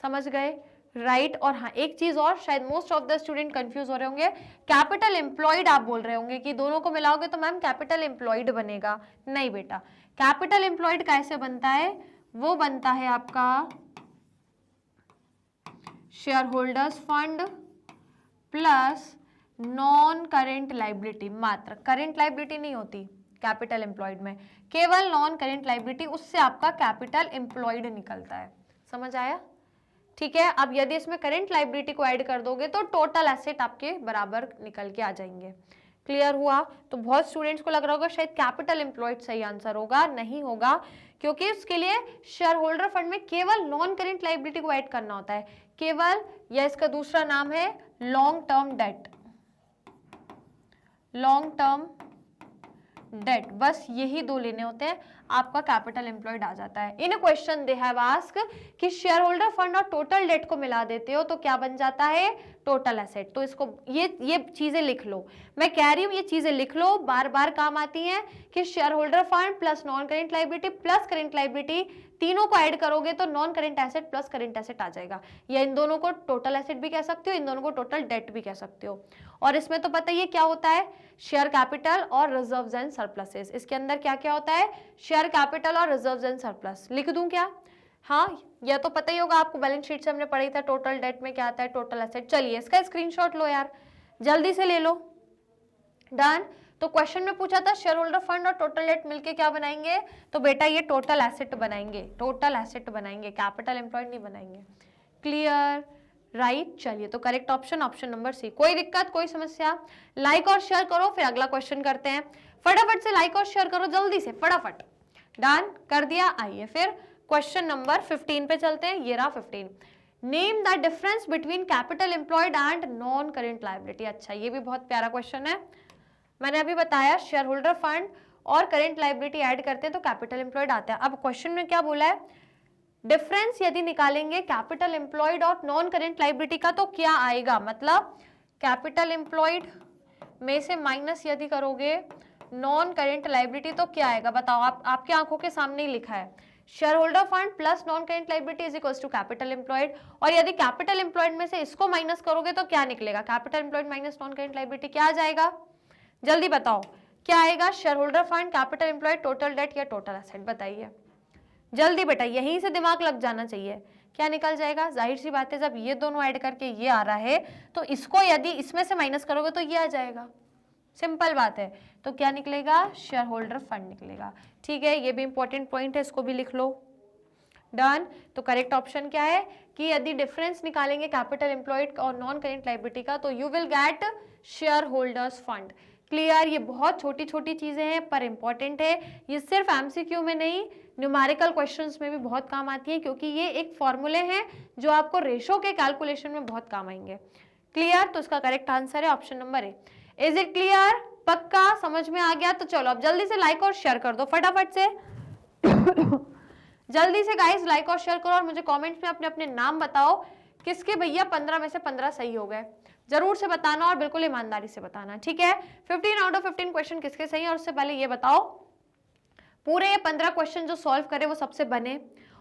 समझ गए, राइट। और हाँ एक चीज और, शायद most of the student confuse हो रहे होंगे, कैपिटल एम्प्लॉयड आप बोल रहे होंगे कि दोनों को मिलाओगे तो मैम कैपिटल एम्प्लॉयड बनेगा, नहीं बेटा, कैपिटल एम्प्लॉयड कैसे बनता है, वो बनता है आपका share holders fund plus non current liability, मात्र करेंट लाइबिलिटी नहीं होती कैपिटल एम्प्लॉयड में, केवल नॉन करेंट लाइबिलिटी, उससे आपका कैपिटल एम्प्लॉयड निकलता है, समझ आया, ठीक है। अब यदि इसमें करेंट लाइबिलिटी को ऐड कर दोगे तो टोटल एसेट आपके बराबर निकल के आ जाएंगे, क्लियर हुआ। तो बहुत स्टूडेंट्स को लग रहा होगा शायद कैपिटल एम्प्लॉयड सही आंसर होगा, नहीं होगा, क्योंकि उसके लिए शेयर होल्डर फंड में केवल नॉन करेंट लायबिलिटी को ऐड करना होता है, केवल, या इसका दूसरा नाम है long term debt, long term debt, बस यही दो लेने होते हैं, आपका कैपिटल एम्प्लॉयड आ जाता है। In a question they have ask कि शेयर होल्डर फंड और टोटल डेट को मिला देते हो तो क्या बन जाता है, टोटल एसेट। तो इसको ये चीजें लिख लो, मैं कह रही हूँ ये चीजें लिख लो, बार बार काम आती हैं कि share holder fund plus non current liability plus current liability, तीनों को ऐड करोगे तो non current asset plus current asset आ जाएगा, या इन दोनों को टोटल एसेट भी कह सकते हो, इन दोनों को टोटल डेट भी कह सकते हो। और इसमें तो पता ही है क्या होता है, शेयर कैपिटल और रिजर्व्स एंड सरप्लसेस। इसके अंदर क्या क्या होता है, शेयर कैपिटल और रिजर्व्स एंड सरप्लस। लिख दूं क्या, हाँ यह तो पता ही होगा आपको, बैलेंस शीट से हमने पढ़ी था, टोटल डेट में क्या आता है, टोटल एसेट। चलिए इसका स्क्रीनशॉट लो यार, जल्दी से ले लो। डन। तो क्वेश्चन में पूछा था शेयर होल्डर फंड और टोटल डेट मिलके क्या बनाएंगे, तो बेटा ये टोटल एसेट बनाएंगे, टोटल एसेट बनाएंगे, कैपिटल एम्प्लॉयड नहीं बनाएंगे। Clear, right. चलिए तो correct option, option number C. कोई दिक्कत, कोई समस्या? लाइक और शेयर करो, फिर अगला क्वेश्चन करते हैं। फटाफट से लाइक और शेयर करो, जल्दी से, फटाफट। डन कर दिया। आइए फिर क्वेश्चन नंबर 15 पे चलते हैं। ये रहा 15। Name the difference between capital employed and non current liability. अच्छा, ये भी बहुत प्यारा क्वेश्चन है। मैंने अभी बताया शेयर होल्डर फंड और करेंट लायबिलिटी ऐड करते हैं तो कैपिटल एम्प्लॉयड आता है। अब क्वेश्चन में क्या बोला है, डिफरेंस यदि निकालेंगे कैपिटल एम्प्लॉयड और नॉन करेंट लायबिलिटी का तो क्या आएगा, मतलब कैपिटल एम्प्लॉयड में से माइनस यदि करोगे नॉन करेंट लायबिलिटी तो क्या आएगा, बताओ। आपके आंखों के सामने ही लिखा है, share holder fund plus non current liability is equals to capital employed. और यदि कैपिटल एम्प्लॉयड में से इसको माइनस करोगे तो क्या निकलेगा, capital employed minus non current liability, क्या आ जाएगा, जल्दी बताओ क्या आएगा। Share holder fund, capital employed, total date या टोटल एसेट, बताइए जल्दी बेटा, यहीं से दिमाग लग जाना चाहिए। क्या निकल जाएगा, जाहिर सी बात है जब ये दोनों ऐड करके ये आ रहा है तो इसको यदि इसमें से माइनस करोगे तो ये आ जाएगा, सिंपल बात है। तो क्या निकलेगा, शेयर होल्डर फंड निकलेगा। ठीक है, ये भी इंपॉर्टेंट पॉइंट है, इसको भी लिख लो। डन। तो करेक्ट ऑप्शन क्या है कि यदि डिफरेंस निकालेंगे कैपिटल एम्प्लॉयड और नॉन करेंट लायबिलिटी का तो you will get share holders fund. Clear, ये बहुत छोटी छोटी चीजें हैं पर इंपॉर्टेंट है। ये सिर्फ एमसीक्यू में नहीं, न्यूमेरिकल क्वेश्चंस में भी बहुत काम आती है, क्योंकि ये एक फॉर्मूले हैं जो आपको रेशो के कैलकुलेशन में बहुत काम आएंगे। क्लियर, तो इसका करेक्ट आंसर है option number A. Is it clear, पक्का समझ में आ गया? तो चलो अब जल्दी से लाइक और शेयर कर दो फटाफट से जल्दी से गाइस लाइक और शेयर करो और मुझे कमेंट्स में अपने अपने नाम बताओ किसके भैया 15 में से 15 सही हो गए, जरूर से बताना और बिल्कुल ईमानदारी से बताना। ठीक है, 15 आउट ऑफ 15 क्वेश्चन किसके सही है। और उससे पहले ये बताओ पूरे ये 15 क्वेश्चन जो सॉल्व करे वो सबसे बने,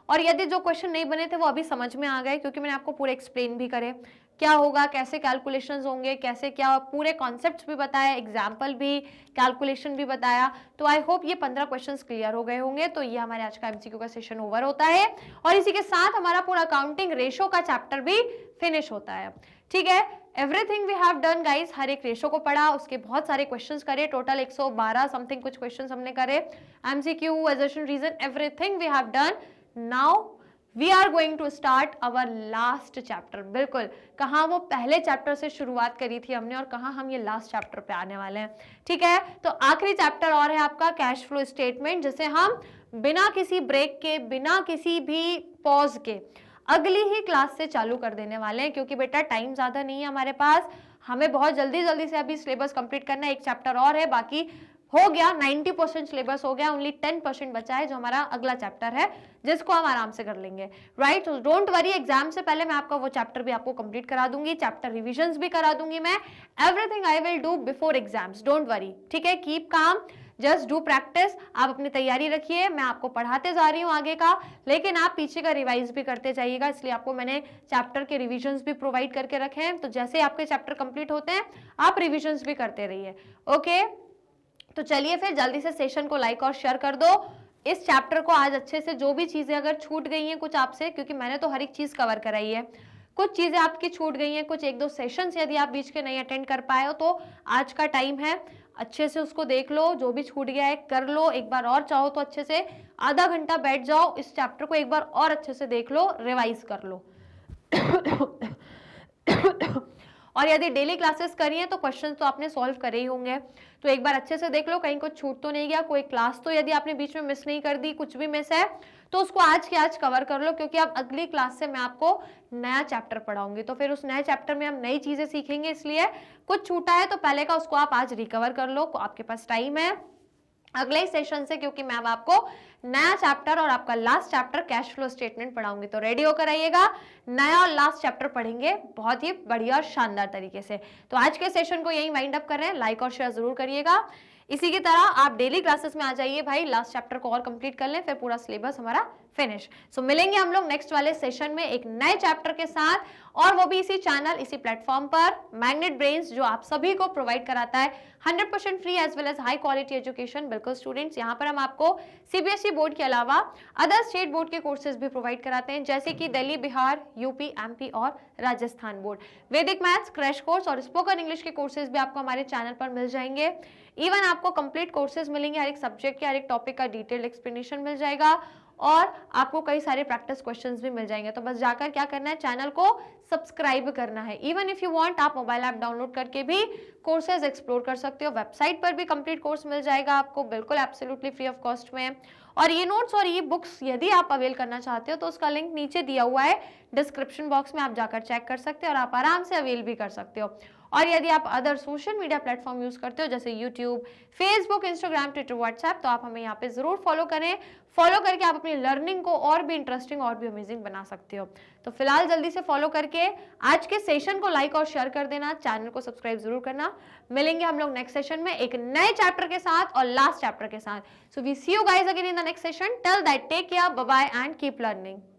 और यदि जो क्वेश्चन नहीं बने थे वो अभी समझ में आ गए, क्योंकि मैंने आपको पूरे एक्सप्लेन भी करे क्या होगा, कैसे कैलकुलेशंस होंगे, कैसे क्या, पूरे कॉन्सेप्ट्स भी बताया, एग्जाम्पल भी, कैलकुलेशन भी बताया। तो आई होप ये 15 क्वेश्चंस क्लियर हो गए होंगे। तो ये हमारे आज का एमसीक्यू का सेशन ओवर होता है और इसी के साथ हमारा पूरा अकाउंटिंग रेशो का चैप्टर भी फिनिश होता है। ठीक है, everything we have done guys, हर एक रेशो को पढ़ा, उसके बहुत सारे क्वेश्चंस करे, टोटल 112 समथिंग कुछ क्वेश्चंस हमने करे, MCQ, assertion, reason, everything we have done. Now we are going to start our last chapter. बिल्कुल, कहाँ वो पहले चैप्टर से शुरुआत करी थी हमने और कहाँ हम ये लास्ट चैप्टर पे आने वाले हैं। ठीक है, तो आखिरी चैप्टर और है आपका कैश फ्लो स्टेटमेंट, जिसे हम बिना किसी ब्रेक के, बिना किसी भी पॉज के अगली ही क्लास से चालू कर देने वाले हैं, क्योंकि बेटा टाइम ज्यादा नहीं है हमारे पास, हमें बहुत जल्दी जल्दी से अभी सिलेबस कंप्लीट करना है। एक चैप्टर और है, बाकी हो गया, 90% सिलेबस हो गया, ओनली 10% बचा है जो हमारा अगला चैप्टर है, जिसको हम आराम से कर लेंगे। राइट, तो डोंट वरी, एग्जाम से पहले मैं आपका वो चैप्टर भी आपको कंप्लीट करा दूंगी, चैप्टर रिविजन्स भी करा दूंगी मैं, everything I will do before exams, don't worry. ठीक है, keep calm, just do practice, आप अपनी तैयारी रखिए, मैं आपको पढ़ाते जा रही हूँ आगे का, लेकिन आप पीछे का रिवाइज भी करते जाइएगा, इसलिए आपको मैंने चैप्टर के रिविजन्स भी प्रोवाइड करके रखे हैं। तो जैसे आपके चैप्टर कंप्लीट होते हैं आप रिविजन्स भी करते रहिए। ओके, तो चलिए फिर जल्दी से सेशन को लाइक और शेयर कर दो। इस चैप्टर को आज अच्छे से, जो भी चीजें अगर छूट गई हैं कुछ आपसे, क्योंकि मैंने तो हर एक चीज कवर कराई है, कुछ चीजें आपकी छूट गई हैं, कुछ 1-2 सेशंस यदि आप बीच के नहीं अटेंड कर पाए हो तो आज का टाइम है, अच्छे से उसको देख लो, जो भी छूट गया है कर लो एक बार और, चाहो तो अच्छे से आधा घंटा बैठ जाओ, इस चैप्टर को एक बार और अच्छे से देख लो, रिवाइज कर लो और यदि डेली क्लासेस करी है तो क्वेश्चन तो आपने सॉल्व करे ही होंगे, तो एक बार अच्छे से देख लो कहीं कुछ छूट तो नहीं गया, कोई क्लास तो यदि आपने बीच में मिस नहीं कर दी, कुछ भी मिस है तो उसको आज के आज कवर कर लो, क्योंकि अब अगली क्लास से मैं आपको नया चैप्टर पढ़ाऊंगी, तो फिर उस नए चैप्टर में हम नई चीजें सीखेंगे, इसलिए कुछ छूटा है तो पहले का उसको आप आज रिकवर कर लो, आपके पास टाइम है अगले ही सेशन से, क्योंकि मैं अब आपको नया चैप्टर और आपका last chapter cash flow statement पढ़ाऊंगी, तो रेडी होकर आइएगा, नया और लास्ट चैप्टर पढ़ेंगे बहुत ही बढ़िया और शानदार तरीके से। तो आज के सेशन को यही वाइंड अप कर रहे हैं, लाइक और शेयर जरूर करिएगा। इसी की तरह आप डेली क्लासेस में आ जाइए भाई, लास्ट चैप्टर को और कंप्लीट कर लें, फिर पूरा सिलेबस हमारा फिनिश। सो मिलेंगे हम लोग नेक्स्ट वाले सेशन में एक नए चैप्टर के साथ, और वो भी इसी चैनल, इसी प्लेटफॉर्म पर, मैग्नेट ब्रेन्स, जो आप सभी को प्रोवाइड कराता है 100% free as well as high quality education. बिल्कुल स्टूडेंट्स, यहाँ पर हम आपको सीबीएसई बोर्ड के अलावा अदर स्टेट बोर्ड के कोर्सेज भी प्रोवाइड कराते हैं, जैसे कि दिल्ली, बिहार, यूपी, एमपी और Rajasthan board. Vedic maths crash course और स्पोकन इंग्लिश के कोर्सेज भी आपको हमारे चैनल पर मिल जाएंगे। इवन आपको कंप्लीट कोर्सेज मिलेंगे, हर एक सब्जेक्ट के हर एक टॉपिक का डिटेल्ड एक्सप्लेनेशन मिल जाएगा, और आपको कई सारे प्रैक्टिस क्वेश्चंस भी मिल जाएंगे। तो बस जाकर क्या करना है, चैनल को सब्सक्राइब करना है। इवन इफ यू वांट, आप मोबाइल ऐप डाउनलोड करके भी कोर्सेज एक्सप्लोर कर सकते हो, वेबसाइट पर भी कंप्लीट कोर्स मिल जाएगा आपको बिल्कुल एब्सोल्युटली फ्री ऑफ कॉस्ट में। और ये नोट्स और ये बुक्स यदि आप अवेल करना चाहते हो तो उसका लिंक नीचे दिया हुआ है डिस्क्रिप्शन बॉक्स में, आप जाकर चेक कर सकते हो और आप आराम से अवेल भी कर सकते हो। और यदि आप other social media platform use करते हो जैसे YouTube, Facebook, Instagram, Twitter, WhatsApp, तो आप हमें यहाँ पे जरूर फॉलो करें। फॉलो करके आप अपनी लर्निंग को और भी इंटरेस्टिंग और भी अमेजिंग बना सकते हो। तो फिलहाल जल्दी से फॉलो करके आज के सेशन को लाइक और शेयर कर देना, चैनल को सब्सक्राइब जरूर करना। मिलेंगे हम लोग नेक्स्ट सेशन में एक नए चैप्टर के साथ और लास्ट चैप्टर के साथ। So we see you guys again in the next session. Till that take care, bye bye and keep learning.